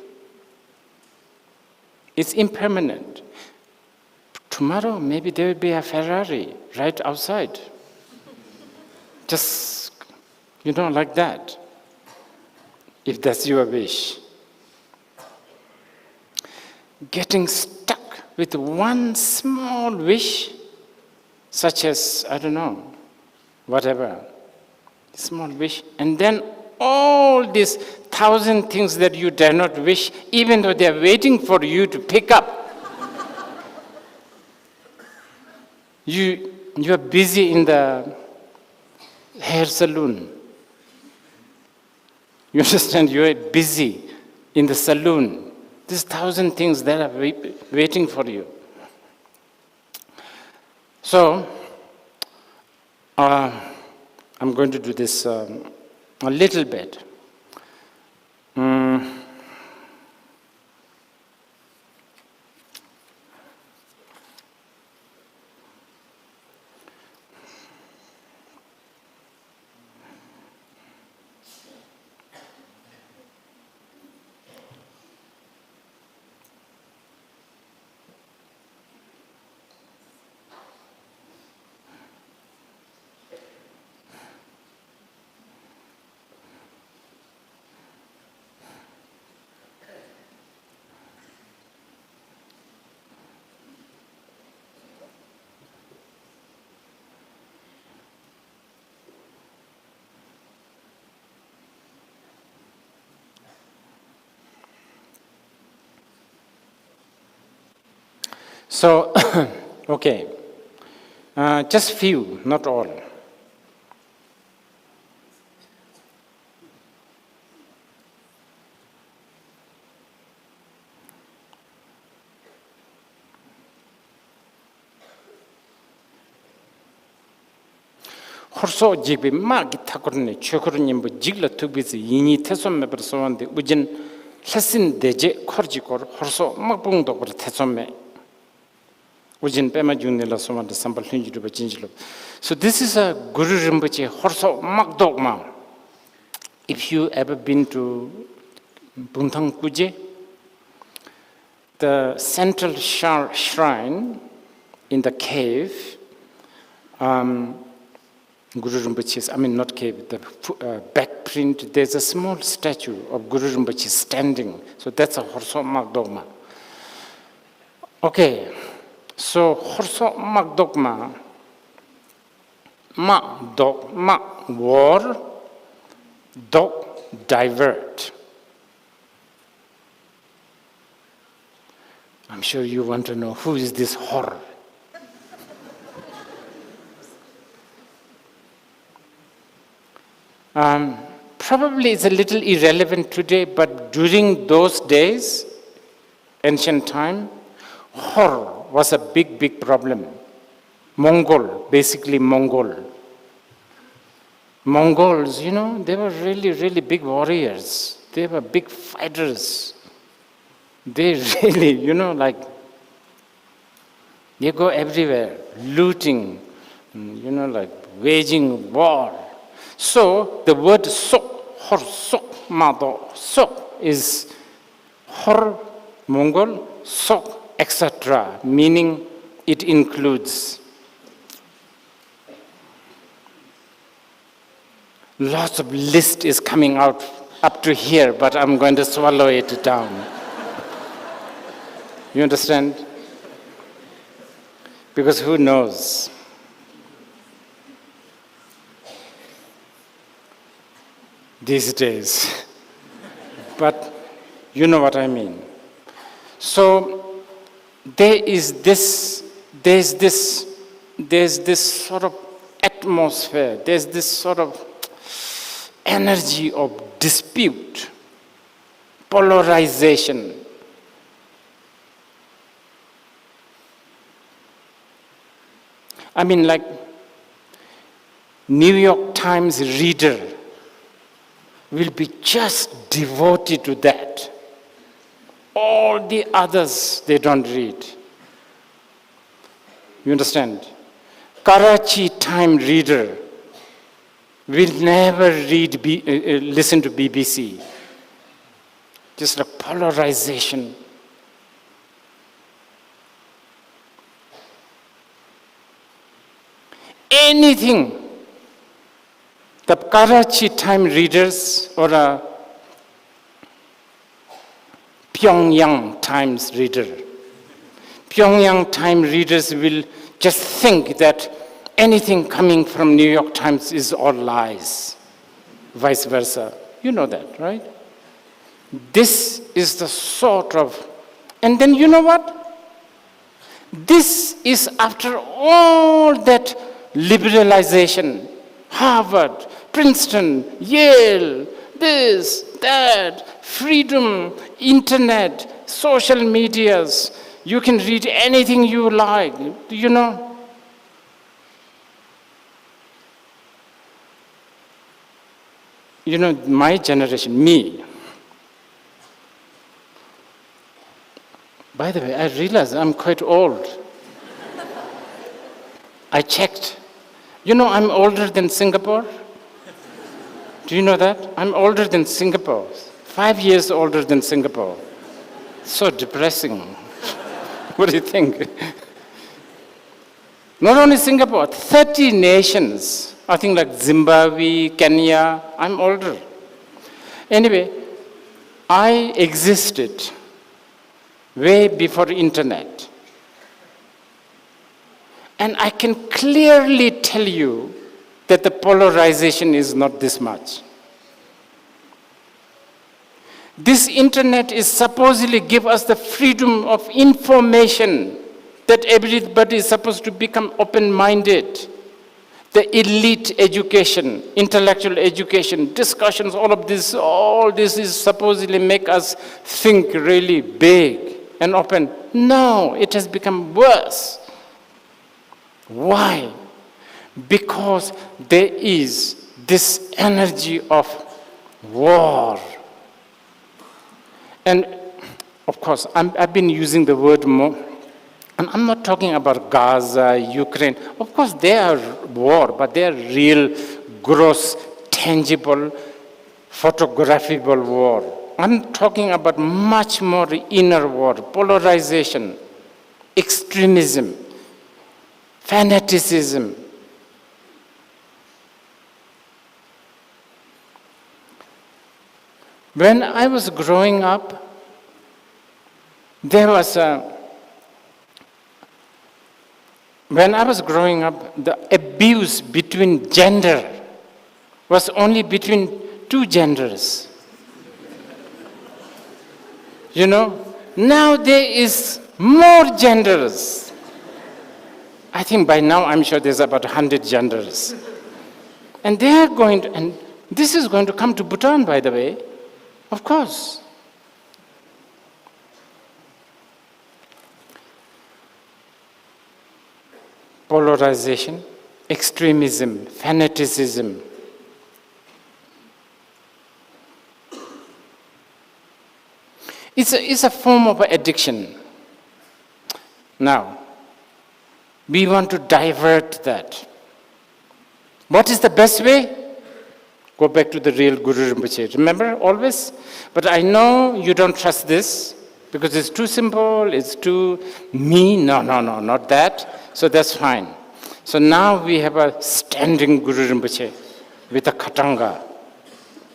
It's impermanent. Tomorrow, maybe there will be a Ferrari right outside. Just, like that, if that's your wish. Getting stuck with one small wish, such as, I don't know, whatever, small wish, and then all these 1,000 things that you dare not wish, even though they're waiting for you to pick up. You're busy in the hair salon. You understand? You're busy in the salon. There's 1,000 things that are waiting for you. So, I'm going to do this a little bit. So, okay, just few, not all. horso jigbe ma gi thakorne chokornyem bo jigla tubis yini tesom me persowande ujin lasin deje khorji kor horso mapung do bor tesomme ujin pema junne la somande sambal hinji do bachinjilo. So this is a Guru Rinpoche horso makdogma. If you ever been to Bunthang Kuje, the central shrine in the cave, Guru Rinpoche's, not cave, the back print, there's a small statue of Guru Rinpoche standing. So that's a Horso Magdogma. Okay, so Horso Magdogma, war, dog, divert. I'm sure you want to know who is this horror. Probably it's a little irrelevant today, but during those days, ancient time, horror was a big, big problem. Mongol, basically Mongol. Mongols, they were really, really big warriors. They were big fighters. They really, they go everywhere, looting, waging war. So the word sok, hor sok, mado, sok is hor Mongol, sok, etc., meaning it includes. Lots of list is coming out up to here, but I'm going to swallow it down. You understand? Because who knows? These days. But you know what I mean. So there's this sort of atmosphere, there's this sort of energy of dispute, polarization. I mean, like New York Times reader will be just devoted to that. All the others, they don't read. You understand? Karachi Times reader will never listen to BBC. Just a polarization. Anything the Karachi Times readers or a Pyongyang Times reader, Pyongyang Times readers will just think that anything coming from New York Times is all lies, vice versa. You know that, right? This is the sort of, and then you know what? This is after all that liberalization, Harvard, Princeton, Yale, this, that, freedom, internet, social medias, you can read anything you like, my generation, me. By the way, I realize I'm quite old. I checked. I'm older than Singapore. Do you know that? I'm older than Singapore. 5 years older than Singapore. So depressing. What do you think? Not only Singapore, 30 nations. I think like Zimbabwe, Kenya, I'm older. Anyway, I existed way before internet. And I can clearly tell you that the polarization is not this much. This internet is supposedly give us the freedom of information, that everybody is supposed to become open-minded. The elite education, intellectual education, discussions, all this is supposedly make us think really big and open. No, it has become worse. Why? Because there is this energy of war. And of course, I've been using the word more, and I'm not talking about Gaza, Ukraine. Of course, they are war, but they are real, gross, tangible, photographable war. I'm talking about much more inner war, polarization, extremism, fanaticism. When I was growing up, the abuse between gender was only between two genders. Now there is more genders. I think by now I'm sure there's about 100 genders. And and this is going to come to Bhutan, by the way. Of course. polarization, extremism, fanaticism. It's a form of addiction. Now, we want to divert that. What is the best way? Go back to the real Guru Rinpoche. Remember, always? But I know you don't trust this because it's too simple, it's too me. No, not that. So that's fine. So now we have a standing Guru Rinpoche with a katanga.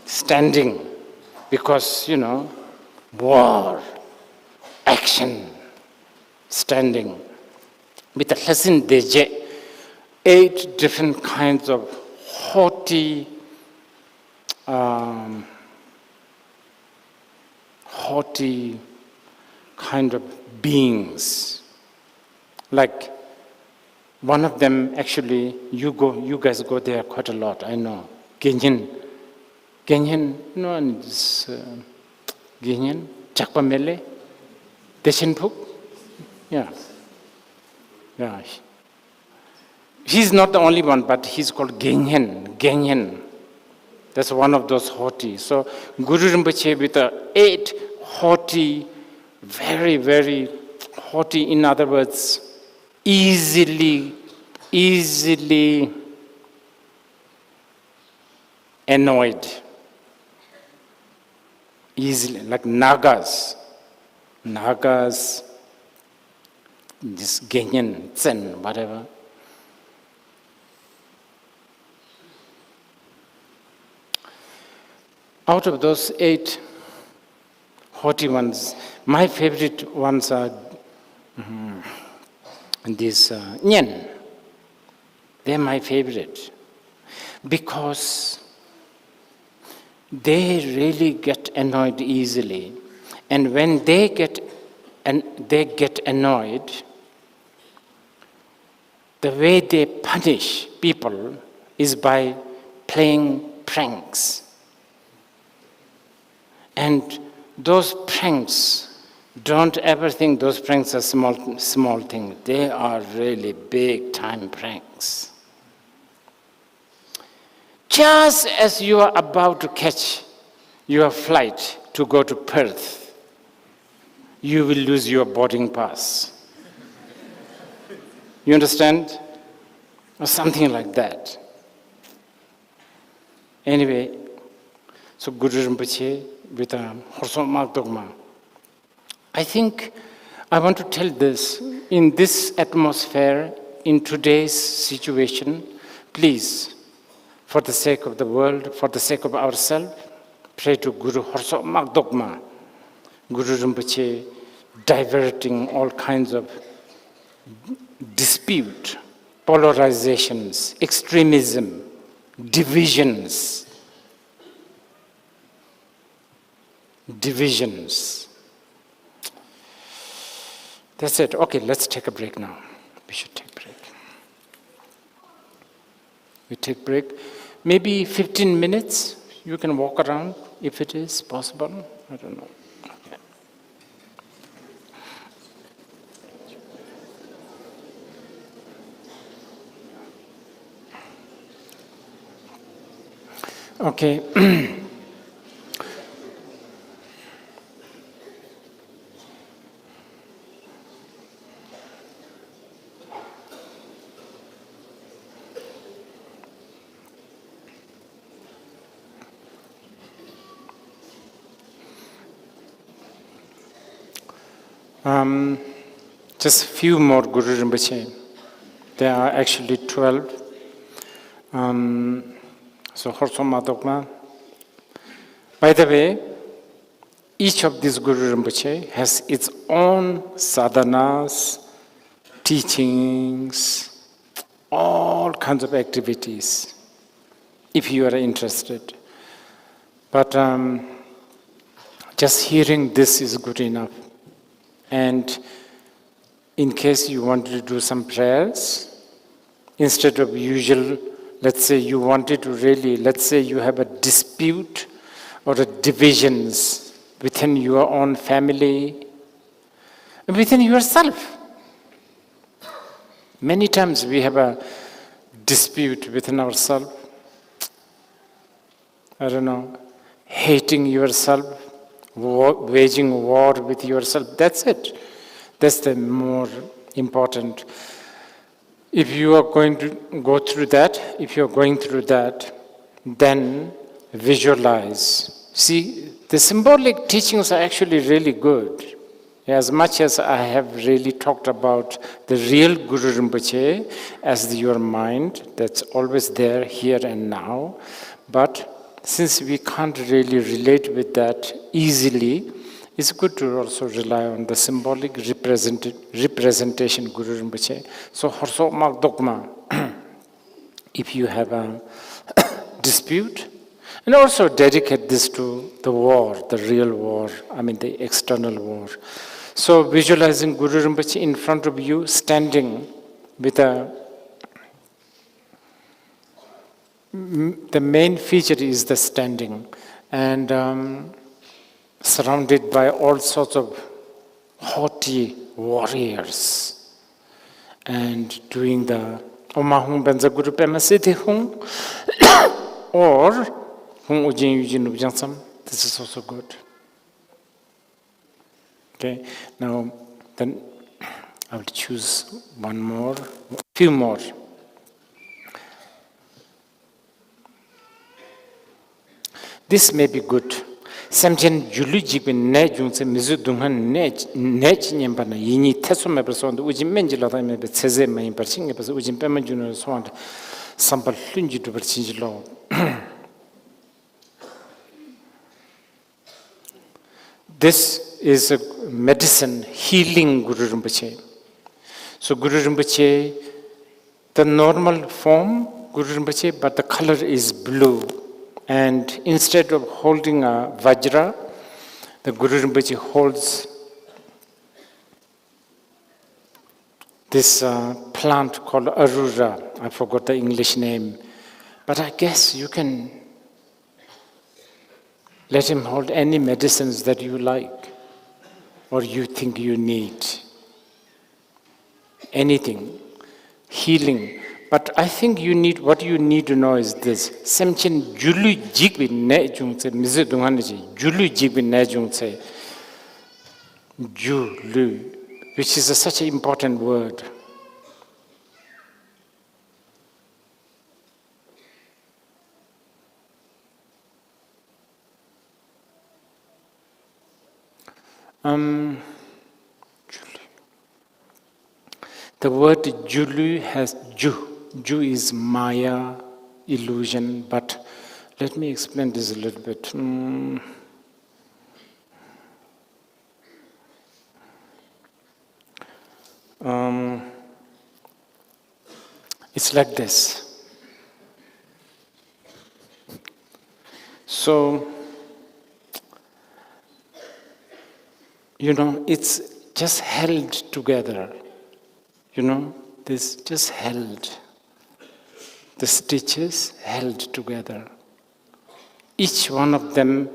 Standing. Because, war, action, standing. With a lesson deje, 8 different kinds of haughty kind of beings. Like one of them, actually, you guys go there quite a lot, I know. Genyin, no, it's Genyin, Chakpamele, Deshenpuk, yeah. He's not the only one, but he's called Genyen. That's one of those haughty. So Guru Rinpoche with 8 haughty, very, very haughty, in other words, easily annoyed. Easily, like Nagas, this Genyen, Zen, whatever. Out of those 8 haughty ones, my favorite ones are these Nyen. They're my favorite because they really get annoyed easily. And when they get annoyed, the way they punish people is by playing pranks. And those pranks, don't ever think those pranks are small things. They are really big time pranks. Just as you are about to catch your flight to go to Perth, you will lose your boarding pass. You understand? Or something like that. Anyway, so Guru Rinpoche with a Horsoma Dogma. I think I want to tell this, in this atmosphere, in today's situation, please, for the sake of the world, for the sake of ourselves, pray to Guru Horsoma Dogma. Guru Rinpoche diverting all kinds of dispute, polarizations, extremism, divisions. That's it. Okay, let's take a break now. We should take a break. We take break. Maybe 15 minutes. You can walk around if it is possible. I don't know. Okay. Just a few more Guru Rinpoche. There are actually 12. So Horsoma Dogma. By the way, each of these Guru Rinpoche has its own sadhanas, teachings, all kinds of activities, if you are interested. But just hearing this is good enough. And in case you wanted to do some prayers, instead of usual, let's say you wanted to really, let's say you have a dispute or a divisions within your own family, within yourself. Many times we have a dispute within ourselves. I don't know, hating yourself, waging war with yourself. That's it. That's the more important. If you are going to go through that, then visualize. See, the symbolic teachings are actually really good. As much as I have really talked about the real Guru Rinpoche as your mind, that's always there, here and now, but since we can't really relate with that easily, it's good to also rely on the symbolic representation Guru Rinpoche. So, Horso Mak Dokma, if you have a dispute, and also dedicate this to the war, the real war, the external war. So visualizing Guru Rinpoche in front of you, standing with the main feature is the standing, and surrounded by all sorts of haughty warriors, and doing the Omahung Benza Guru Pema Siddhi Hung, or Hung Ujin Yujin Ubjansam. This is also good. Okay, now then I will choose few more. This may be good. Samchen Julu Jibin Nejunse Mizu Dungan Nej Nyambana Yini Tesoma person, Ujim Menjila, maybe Cese, my impersing, Ujim Pemajuno Swan, Sampal Lungi to Perchinj law. This is a medicine, healing Guru Rinpoche. So Guru Rinpoche, the normal form, Guru Rinpoche, but the color is blue. And instead of holding a vajra, the Guru Rinpoche holds this plant called arura. I forgot the English name. But I guess you can let him hold any medicines that you like or you think you need. Anything. Healing. But I think what you need to know is this. Semchen julu jigbi ne jungse, mizu dunganji, julu jigbi ne jungse. Julu, which is such an important word. The word Julu has Ju. Ju is Maya, illusion, but let me explain this a little bit. It's like this. So, it's just held together. This just held. The stitches held together. Each one of them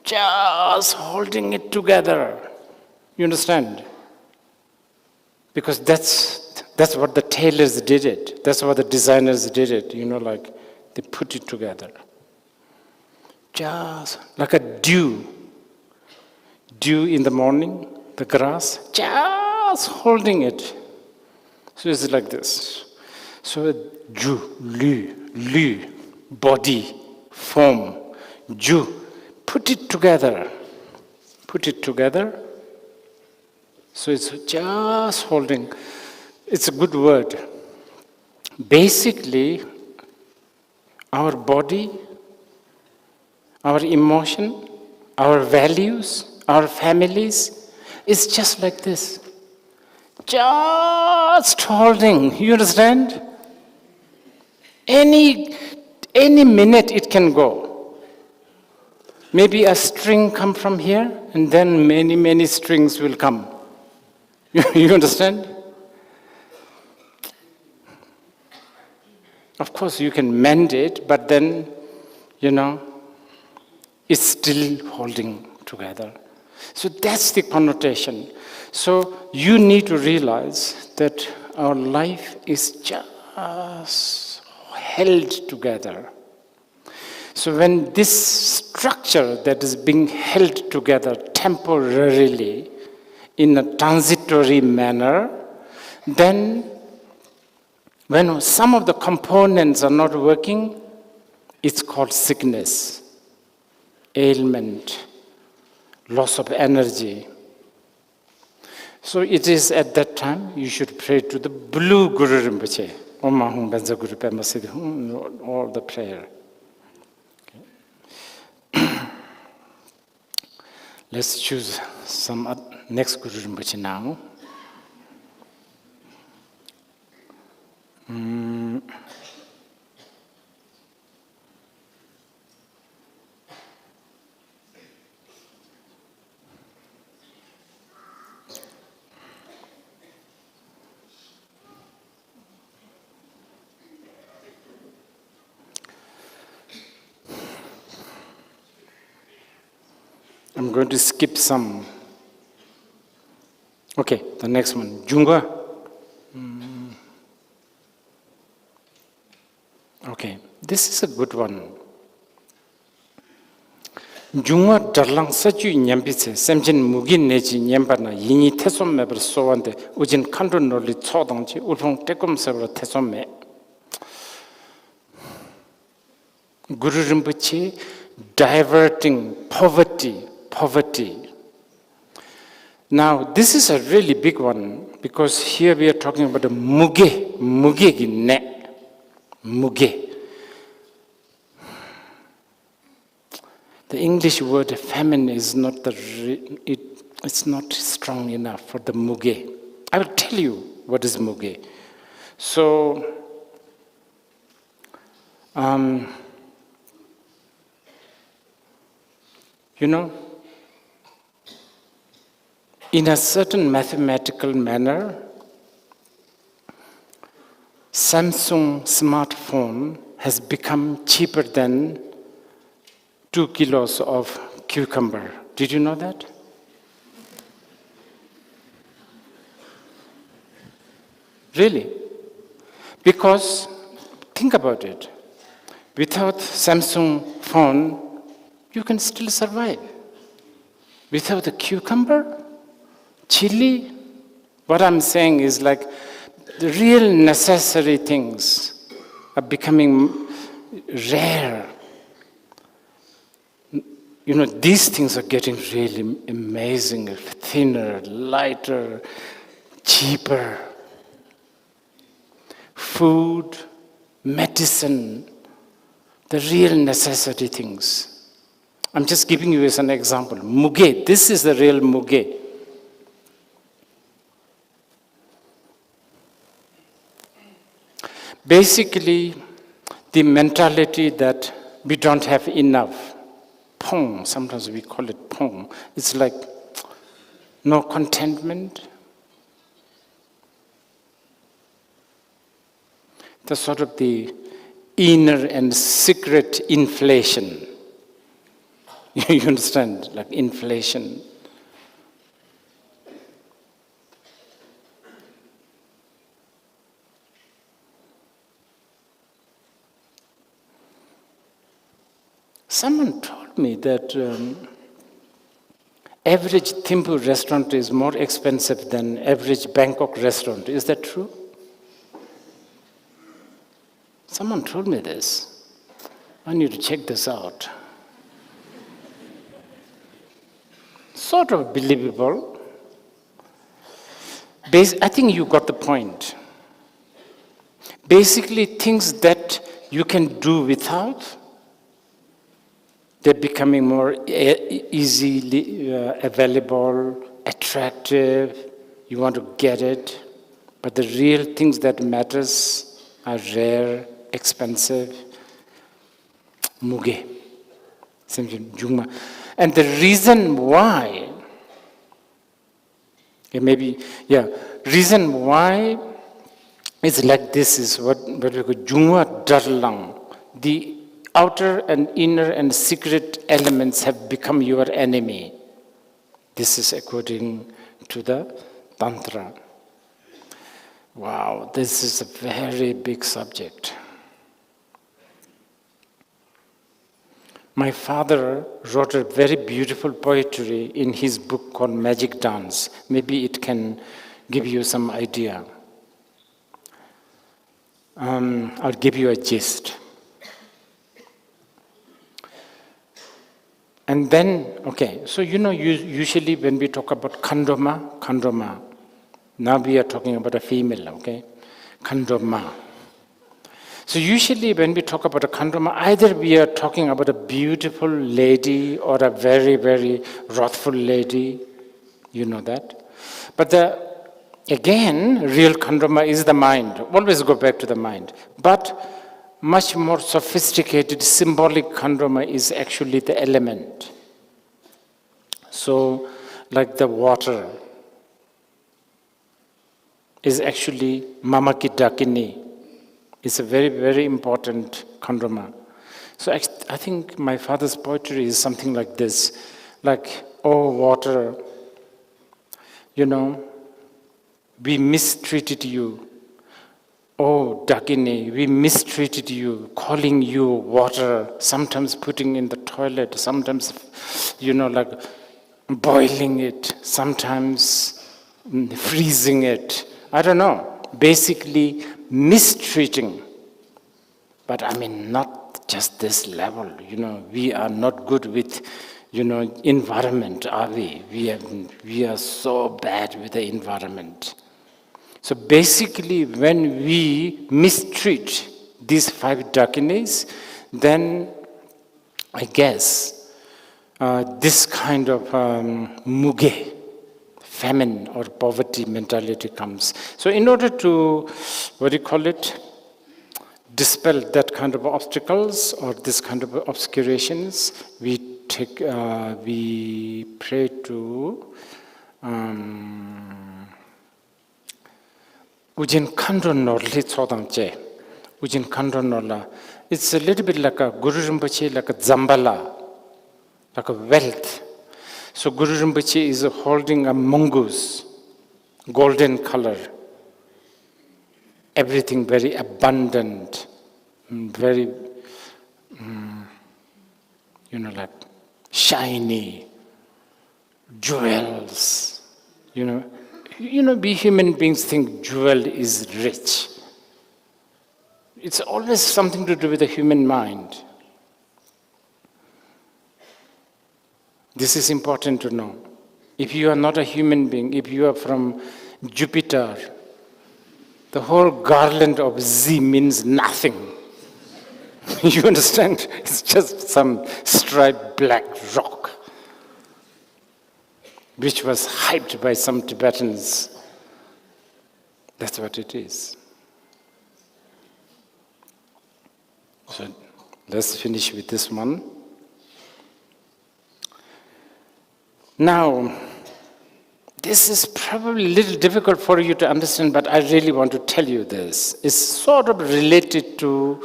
just holding it together. You understand? Because that's what the tailors did it. That's what the designers did it. They put it together. Just like a dew. Dew in the morning, the grass, just holding it. So it's like this. So Ju, Lu, body, form, Ju, put it together. Put it together. So it's just holding. It's a good word. Basically, our body, our emotion, our values, our families, is just like this. Just holding, you understand? Any minute it can go. Maybe a string come from here, and then many, many strings will come. You understand? Of course, you can mend it, but then, it's still holding together. So that's the connotation. So you need to realize that our life is just held together. So when this structure that is being held together temporarily in a transitory manner, then when some of the components are not working, it's called sickness, ailment, loss of energy. So it is at that time you should pray to the blue Guru Rinpoche, Om Ahum Benza Guru Pema Siddhi, all the prayer. Let's choose some next Guru Rinpoche now. I'm going to skip some. Okay, the next one, Junga. Okay, this is a good one. Junga darlang sachu nyambitse semjin mugin neji nyambana yini tesom meber sowande ujin kandu noli chodangji ulfong tekum seber tesom me. Guru Rinpoche diverting poverty. Now, this is a really big one because here we are talking about a muge ginne. Muge. The English word famine is not it's not strong enough for the muge. I will tell you what is muge. So, you know, in a certain mathematical manner, Samsung smartphone has become cheaper than 2 kilos of cucumber. Did you know that? Really? Because, think about it. Without Samsung phone, you can still survive. Without the cucumber, chili, what I'm saying is like the real necessary things are becoming rare. You know, these things are getting really amazing, thinner, lighter, cheaper. Food, medicine, the real necessary things. I'm just giving you as an example. Muge, this is the real muge. Basically, the mentality that we don't have enough. Pong, sometimes we call it pong. It's like no contentment. The sort of the inner and secret inflation. You understand, like inflation. Someone told me that average Thimphu restaurant is more expensive than average Bangkok restaurant. Is that true? Someone told me this. I need to check this out. Sort of believable. I think you got the point. Basically, things that you can do without, they're becoming more easily available, attractive. You want to get it. But the real things that matters are rare, expensive. Muge. And the reason why, reason why is like this is what we call Jungwa Darlang. The outer and inner and secret elements have become your enemy. This is according to the Tantra. Wow, this is a very big subject. My father wrote a very beautiful poetry in his book called Magic Dance. Maybe it can give you some idea. I'll give you a gist. And then, okay, so usually when we talk about khandoma, now we are talking about a female, okay? Khandoma. So usually when we talk about a khandoma, either we are talking about a beautiful lady or a very, very wrathful lady, you know that. But again, real khandoma is the mind. Always go back to the mind. But much more sophisticated, symbolic khandoma is actually the element. So, like the water is actually mamaki dakini. It's a very, very important khandoma. So I think my father's poetry is something like this. Like, oh water, we mistreated you. Oh, Dakini, we mistreated you, calling you water, sometimes putting in the toilet, sometimes, like boiling it, sometimes freezing it. I don't know. Basically, mistreating. But I mean, not just this level. We are not good with, environment, are we? We are so bad with the environment. So basically, when we mistreat these 5 dakinis, then I guess this kind of muge, famine or poverty mentality comes. So in order to, dispel that kind of obstacles or this kind of obscurations, we pray to Ujin Khandro Norli Tsodangche. Ujin Khandro Norla. It's a little bit like a Guru Rinpoche, like a Zambala, like a wealth. So Guru Rinpoche is holding a mongoose, golden color. Everything very abundant, very, like shiny, jewels, we human beings think jewel is rich. It's always something to do with the human mind. This is important to know. If you are not a human being, if you are from Jupiter, the whole garland of Z means nothing. You understand? It's just some striped black rock, which was hyped by some Tibetans. That's what it is. So let's finish with this one. Now, this is probably a little difficult for you to understand, but I really want to tell you this. It's sort of related to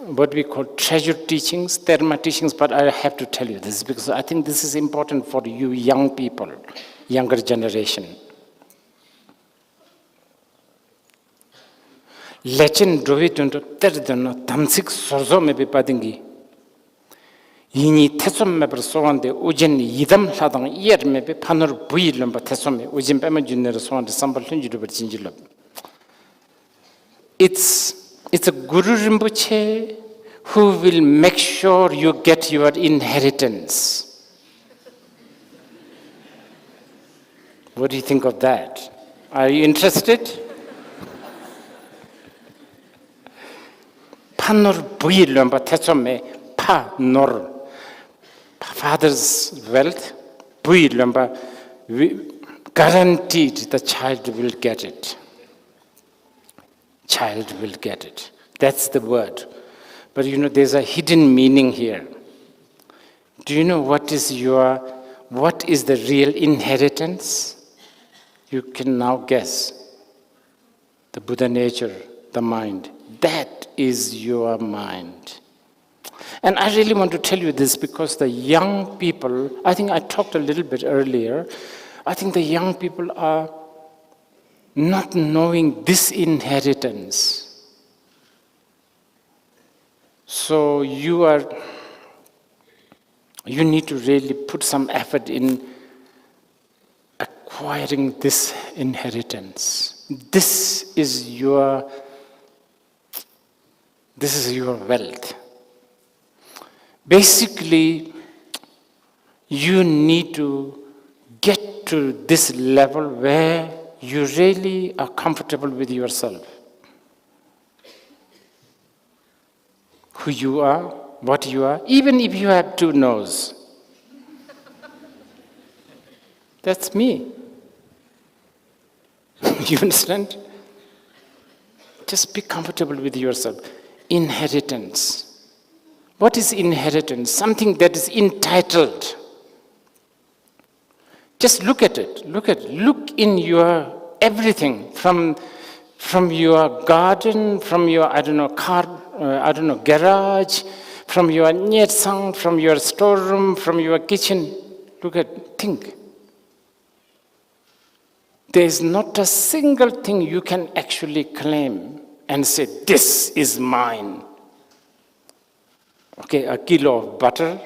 what we call treasure teachings, dharma teachings, but I have to tell you this because I think this is important for you young people, younger generation. Lechen dovitun terdano tamsik sorzo me bipadingi. Yini tesom me bersoande ujen yidam ladang yer me be panor builum ba tesom me ujen pema junner soande sambal tunjidu berjinjilab. It's a Guru Rinpoche who will make sure you get your inheritance. What do you think of that? Are you interested? Panor builum ba tesom me pa nor. Father's wealth, guaranteed the child will get it. Child will get it. That's the word. But there's a hidden meaning here. Do you know what is the real inheritance? You can now guess. The Buddha nature, the mind. That is your mind. And I really want to tell you this because the young people, I think I talked a little bit earlier, I think the young people are not knowing this inheritance. So you need to really put some effort in acquiring this inheritance. This is your wealth. Basically, you need to get to this level where you really are comfortable with yourself. Who you are, what you are, even if you have two noses. That's me. You understand? Just be comfortable with yourself. Inheritance. What is inheritance? Something that is entitled. Just look at it. Look in your everything, from your garden, from your garage, from your nyetsang, from your storeroom, from your kitchen. Think. There is not a single thing you can actually claim and say, this is mine. Okay, a kilo of butter,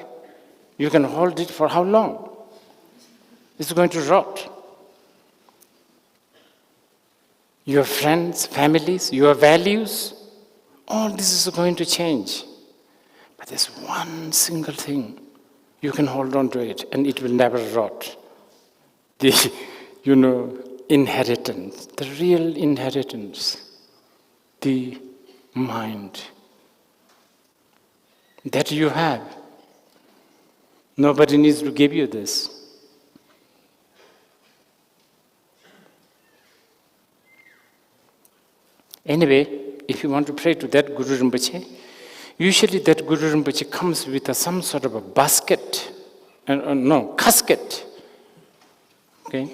you can hold it for how long? It's going to rot. Your friends, families, your values, all this is going to change. But there's one single thing, you can hold on to it and it will never rot. The, inheritance, the real inheritance, the mind that you have. Nobody needs to give you this. Anyway, if you want to pray to that Guru Rinpoche, usually that Guru Rinpoche comes with some sort of a basket, casket. Okay,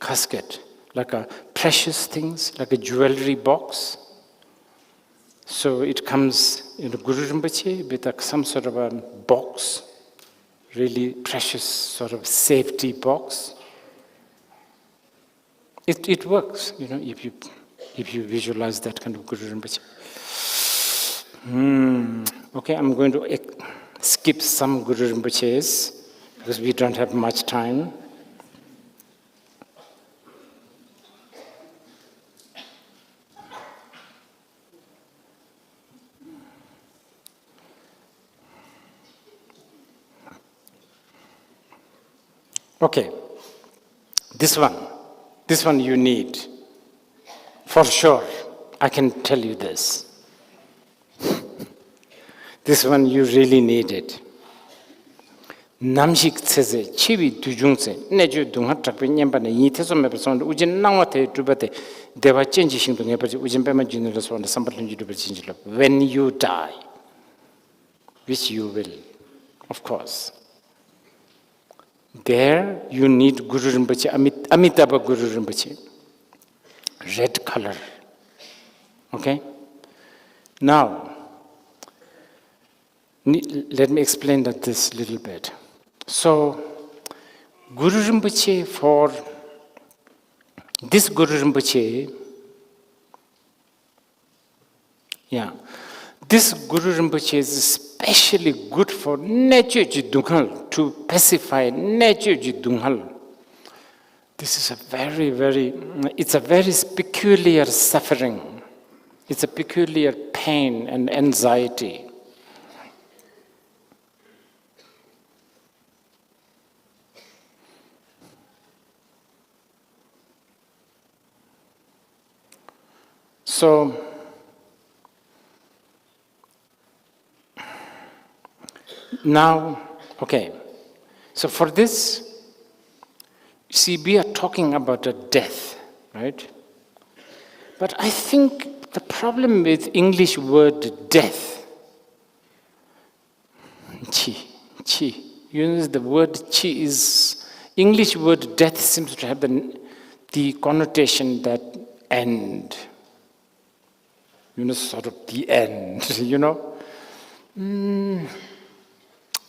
casket, like a precious things, like a jewelry box. So it comes in a Guru Rinpoche with some sort of a box, really precious sort of safety box. It works, if you visualize that kind of Guru Rinpoche. Okay, I'm going to skip some Guru Rinpoches because we don't have much time. Okay, this one you need, for sure, I can tell you this. This one you really need it. Namshik tseze, chiwi dujungse, neju dungha trakpe nyemba ne yi teso mepa sonda, ujin nangwa te drupate, dewa chenji shingdo ngepa, ujin pema junila sonda, sambatlunji drupa chinjila. When you die, which you will, of course, there you need Guru Rinpoche, Amitabha Guru Rinpoche, red color. Okay? Now, let me explain this little bit. So, Guru Rinpoche, for this Guru Rinpoche, this Guru Rinpoche is especially good for nature jidunghal, to pacify nature jidunghal. This is it's a very peculiar suffering. It's a peculiar pain and anxiety. So, now, okay, so for this, see, we are talking about a death, right? But I think the problem with English word death, chi, the word chi is, English word death seems to have the connotation that end, sort of the end,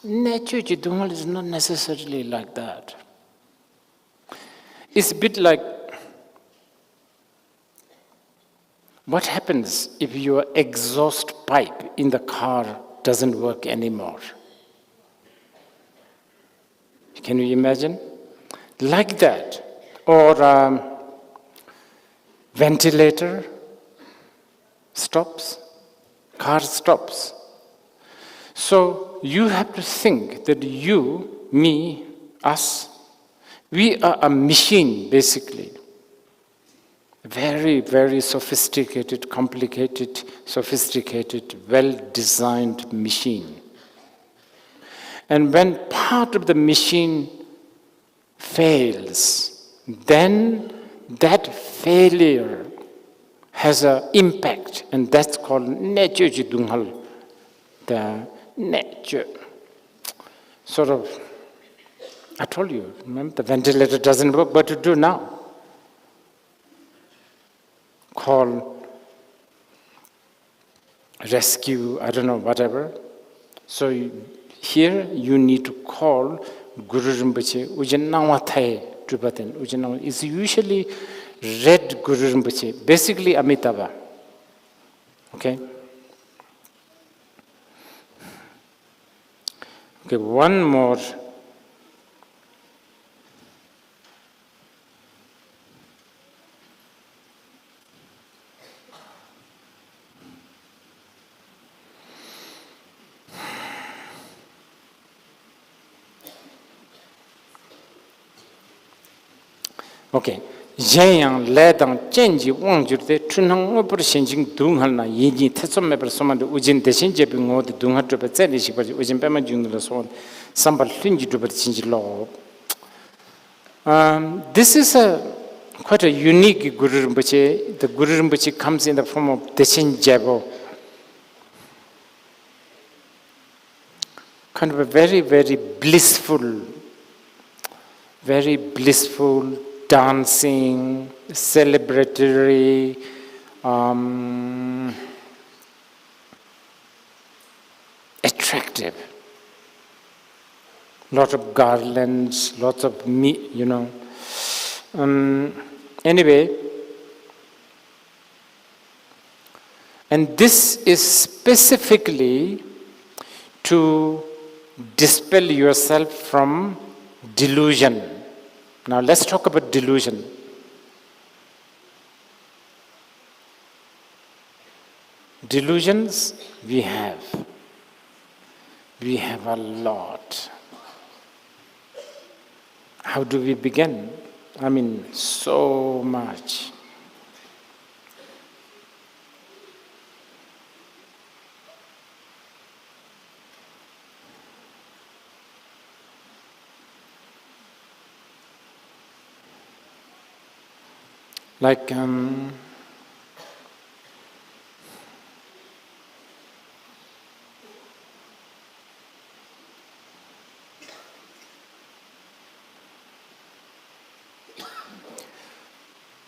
Nature Jidungal is not necessarily like that. It's a bit like What happens if your exhaust pipe in the car doesn't work anymore? Can you imagine? Like that. Or ventilator stops, car stops. So you have to think that you, me, us, we are a machine, basically. Very, very sophisticated, complicated, sophisticated, well-designed machine. And when part of the machine fails, then that failure has an impact, and that's called nature jidunghal, the nature. Sort of, I told you, remember, the ventilator doesn't work, what to do now? Call, rescue, I don't know, whatever. So here you need to call Guru Rinpoche, Ujinawa Thai Trupaten. Ujinawa is usually red Guru Rinpoche, basically Amitabha. Okay? Okay, one more. Okay. Yang ledang change wangjurde tunang opor shenjing dunghal na yinji tetsom meper somand ujin deshin jebi ngod dunghal dropa tseni shikbar ujin pema jungla son sambal linji dropa chinji lo. This is quite a unique Guru Rinpoche. The Guru Rinpoche comes in the form of deshin jebo. Kind of a very, very blissful, dancing, celebratory, attractive. Lot of garlands, lots of meat, you know. Anyway, and this is specifically to dispel yourself from delusion. Now let's talk about delusion. Delusions we have a lot. How do we begin? I mean, so much.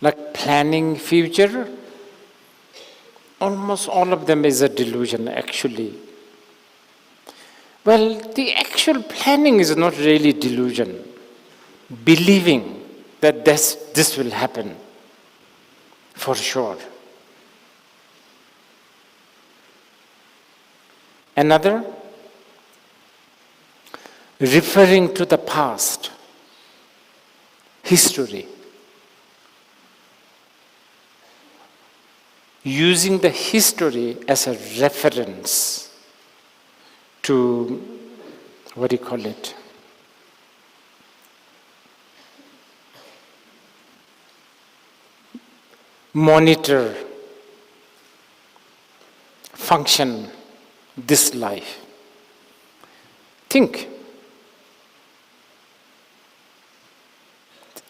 Like planning future, almost all of them is a delusion actually. Well, the actual planning is not really delusion. Believing that this will happen. For sure. Another, referring to the past, history. Using the history as a reference to, what do you call it? Monitor, function this life. Think.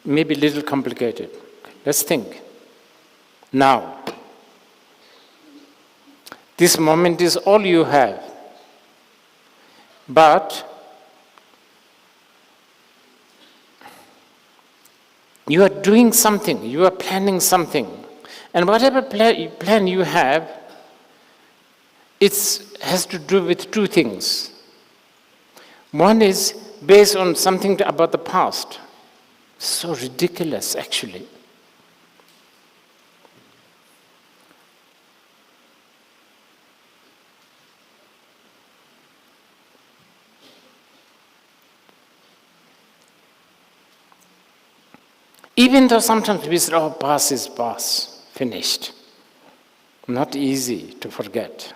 Maybe a little complicated. Let's think. Now, this moment is all you have. But you are doing something, you are planning something. And whatever plan you have, it has to do with two things. One is based on something about the past. So ridiculous, actually. Even though sometimes we say, oh, past is past, finished. Not easy to forget.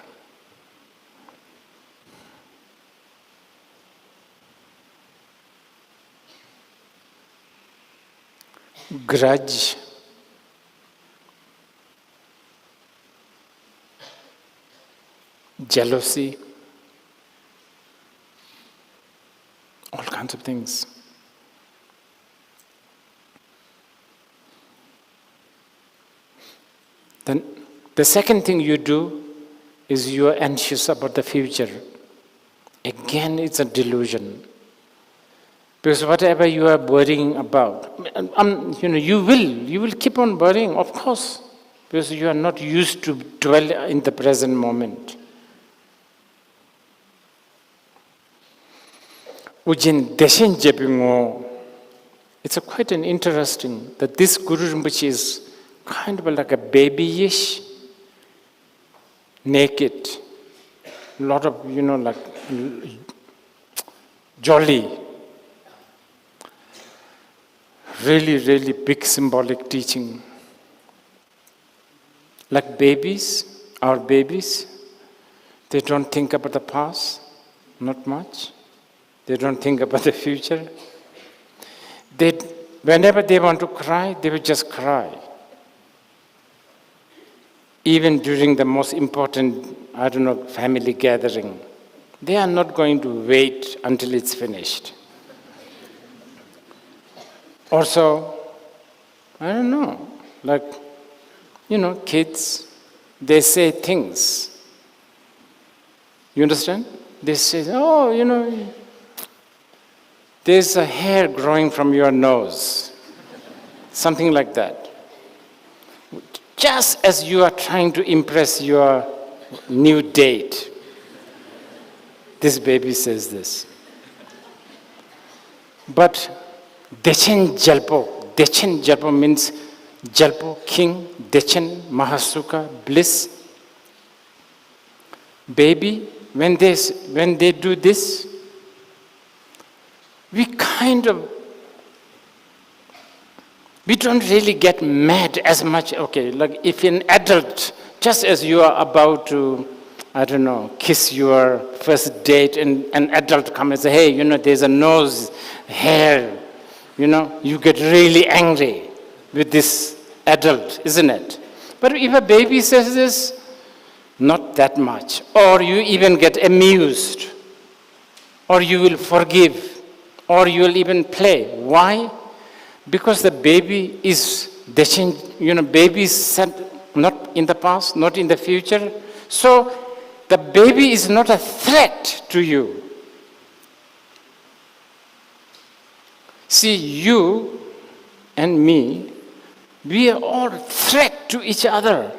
Grudge, jealousy, all kinds of things. Then the second thing you do is you are anxious about the future. Again, it's a delusion. Because whatever you are worrying about, you will keep on worrying, of course, because you are not used to dwell in the present moment. Ujin deshin jebingo. It's quite an interesting that this Guru Rinpoche is kind of like a babyish, naked, lot of like jolly. Really, really big symbolic teaching. Like babies, our babies, they don't think about the past, not much. They don't think about the future. Whenever they want to cry, they will just cry. Even during the most important, family gathering, they are not going to wait until it's finished. Also, kids, they say things. You understand? They say, there's a hair growing from your nose. Something like that. Just as you are trying to impress your new date, this baby says this. But Dechen Jalpo means Jalpo, king, Dechen, Mahasuka, bliss. Baby, when they do this, we don't really get mad as much. Okay, like if an adult, just as you are about to, kiss your first date, and an adult comes and says, hey, there's a nose, hair, you get really angry with this adult, isn't it? But if a baby says this, not that much. Or you even get amused. Or you will forgive. Or you will even play. Why? Because the baby is, baby is not in the past, not in the future. So the baby is not a threat to you. See, you and me, we are all threat to each other.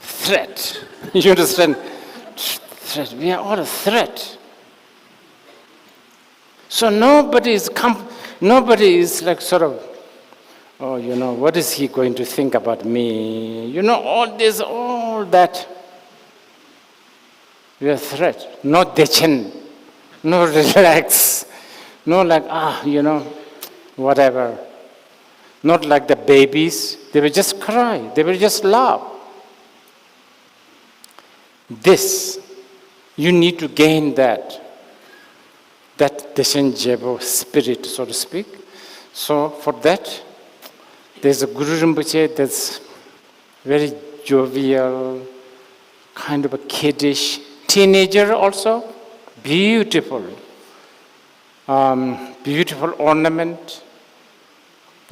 Threat. You understand? Threat. We are all a threat. So nobody is like sort of, what is he going to think about me? All that. We are a threat. No dechen. No relax. No like, whatever. Not like the babies. They will just cry. They will just laugh. This, you need to gain that Deshen Jebo spirit, so to speak. So for that, there's a Guru Rinpoche that's very jovial, kind of a kiddish, teenager also, beautiful. Beautiful ornament,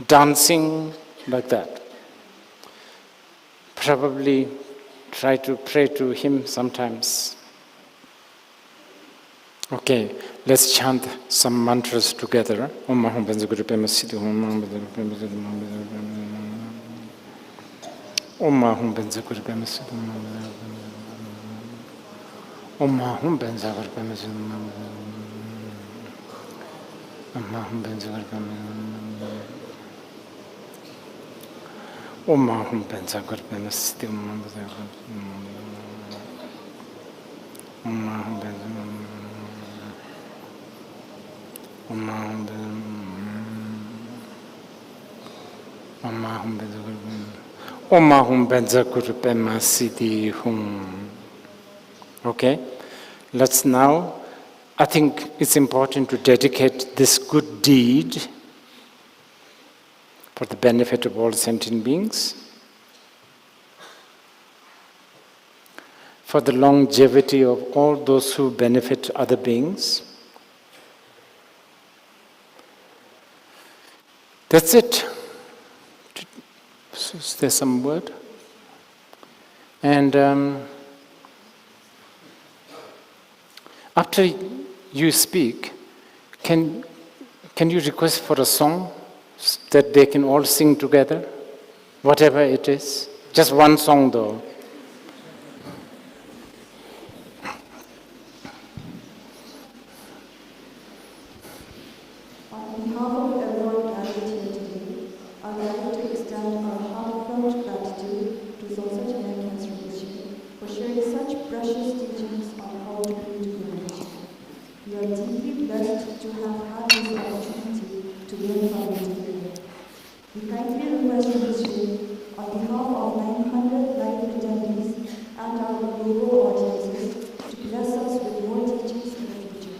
dancing, like that. Probably try to pray to him sometimes. Okay, let's chant some mantras together. Om Aham Benza Guru Pema Siddhi Om Aham Benza Guru Pema Siddhi Om Aham Benza Guru Pema Siddhi Om Aham Benza Guru Pema Siddhi Om Aham Benza Guru Pema Om Aham Benza Guru Pema Siddhi Om Aham Benza Om Aham Benza hum benza guru Oma hum benza guru pema siddhi hum. Okay? Let's now, I think it's important to dedicate this good deed for the benefit of all sentient beings, for the longevity of all those who benefit other beings. That's it. Is there some word? And after you speak, can you request for a song that they can all sing together? Whatever it is. Just one song though. On behalf of everyone gathered here today, I would like to extend our heartfelt gratitude to Zosa Janakyan Rinpoche for sharing such precious teachings on how to be Rinpoche. We are deeply blessed to have had this opportunity to learn from you today. We kindly request Rinpoche, on behalf of 900 live attendees and our global audiences, to bless us with more teachings in the future.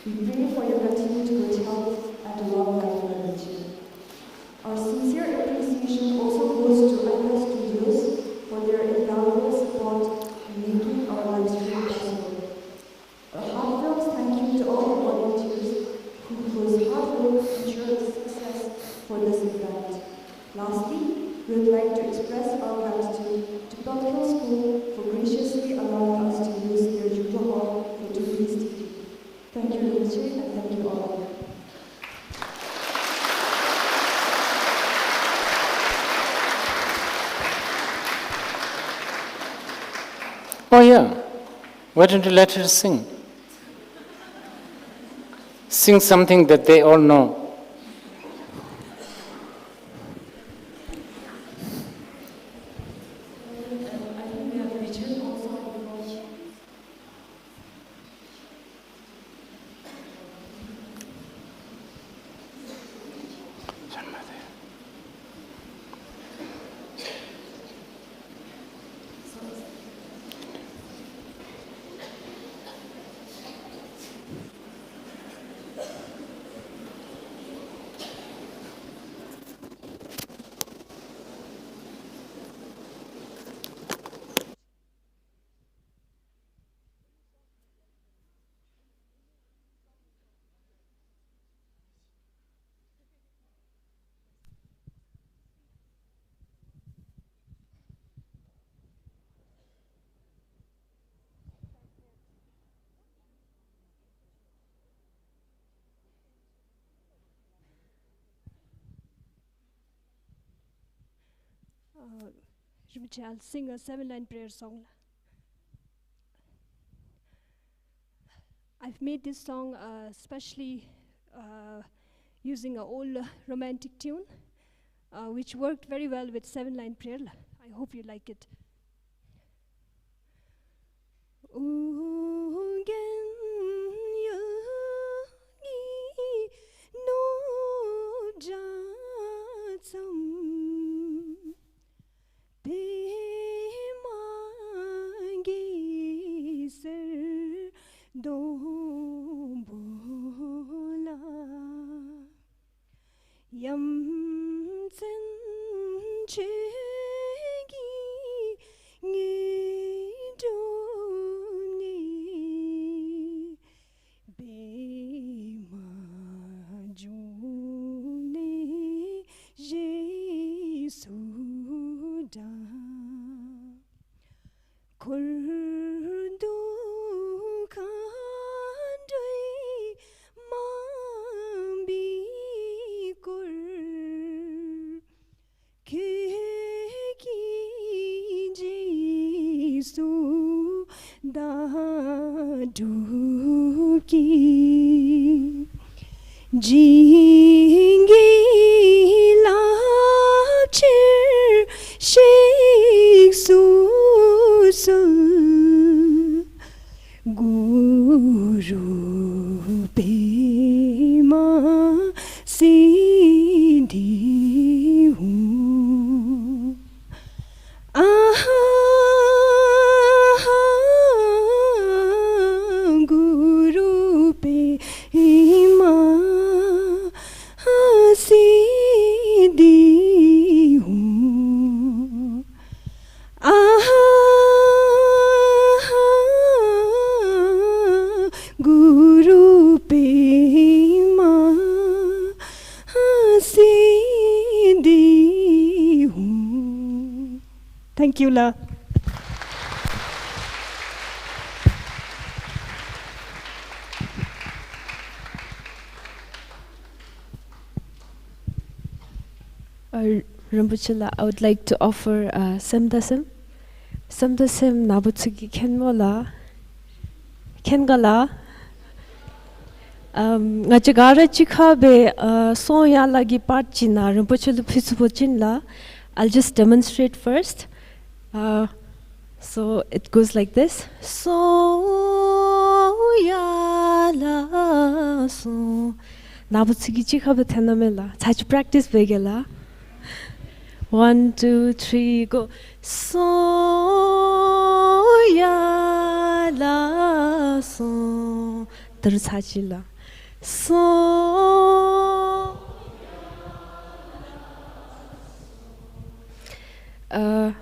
We pray for your continued good health and a long life marriage. Our sincere appreciation also goes to IPA Studios for their invaluable support in making our live stream possible. A heartfelt thank you to all the volunteers whose hard work ensured the success for this event. Lastly, we would like to express our gratitude to Pelkhill School for graciously allowing us to use their Judo Hall for today's teaching. Thank you, Rinpoche, and thank you all. Oh yeah, why don't you let her sing? Sing something that they all know. Rinpoche, I'll sing a 7-line prayer song. I've made this song especially using an old romantic tune, which worked very well with 7-line prayer. I hope you like it. Guru Pema Siddhi Hum. Thank you, La. Rinpoche La, I would like to offer Semdasim. Semdasim Nabutsugi Kenmola. Kengala. Ngachagara chikhabe soya lagi part china Rinpoche lu phisubochin la. I'll just demonstrate first. So it goes like this. Soya la so. Nabutsugi chikhabe thenamela. Chachi practice begela. 1, 2, 3, go. Soya la so. Terusachila. So.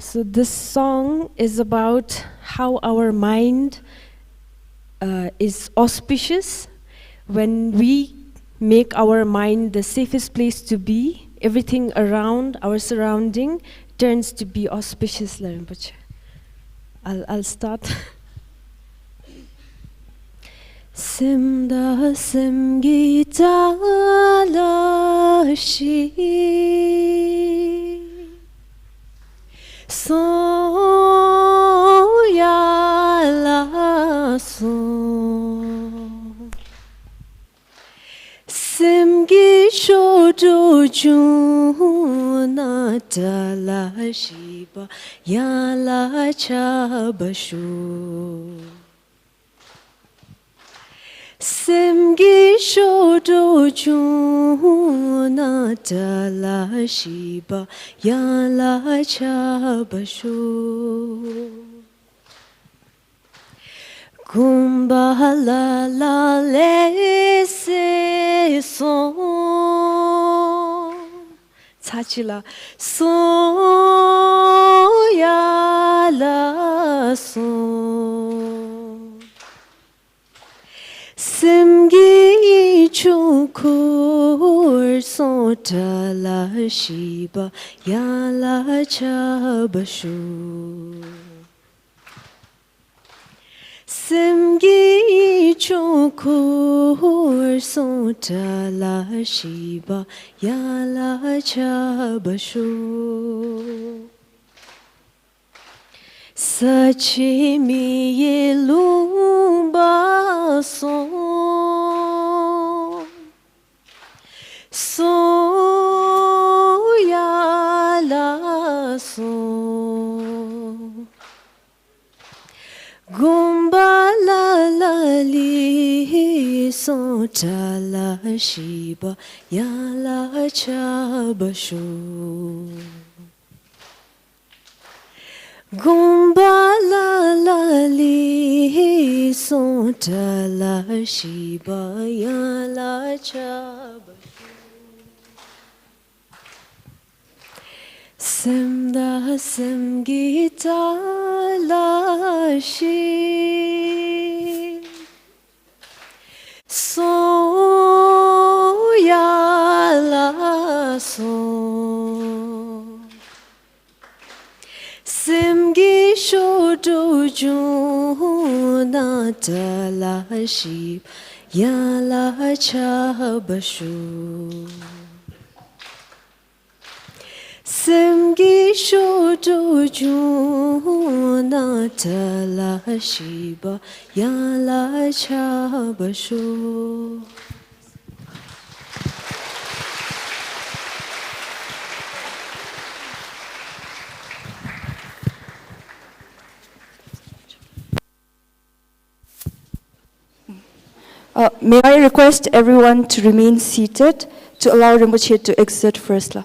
So this song is about how our mind is auspicious. When we make our mind the safest place to be, everything around our surrounding turns to be auspicious. I'll start. Simda simgita la shi soya la so simgi shoju juna la shiba ya la chabashu simgi shoju juna la shiba ya la chabashu Gumba la la le se so Tachila so ya la so Simgi chukur so ta la shiba ya la chabashu Simgi chukur so ta la shiba ya la chabashu Sachimi yelumba so ya la so Gumba la la li so ta la shiba ya la chabashu Gumba la la li so ta la shiba ya la chabashu Simda simgita la shi so ya la so Simgi shodu juna la shib ya la chabashu Simgi shodu juna la shiba ya la chabashu May I request everyone to remain seated to allow Rinpoche to exit first.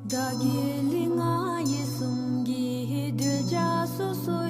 Dagi linga yisumgi dilja susu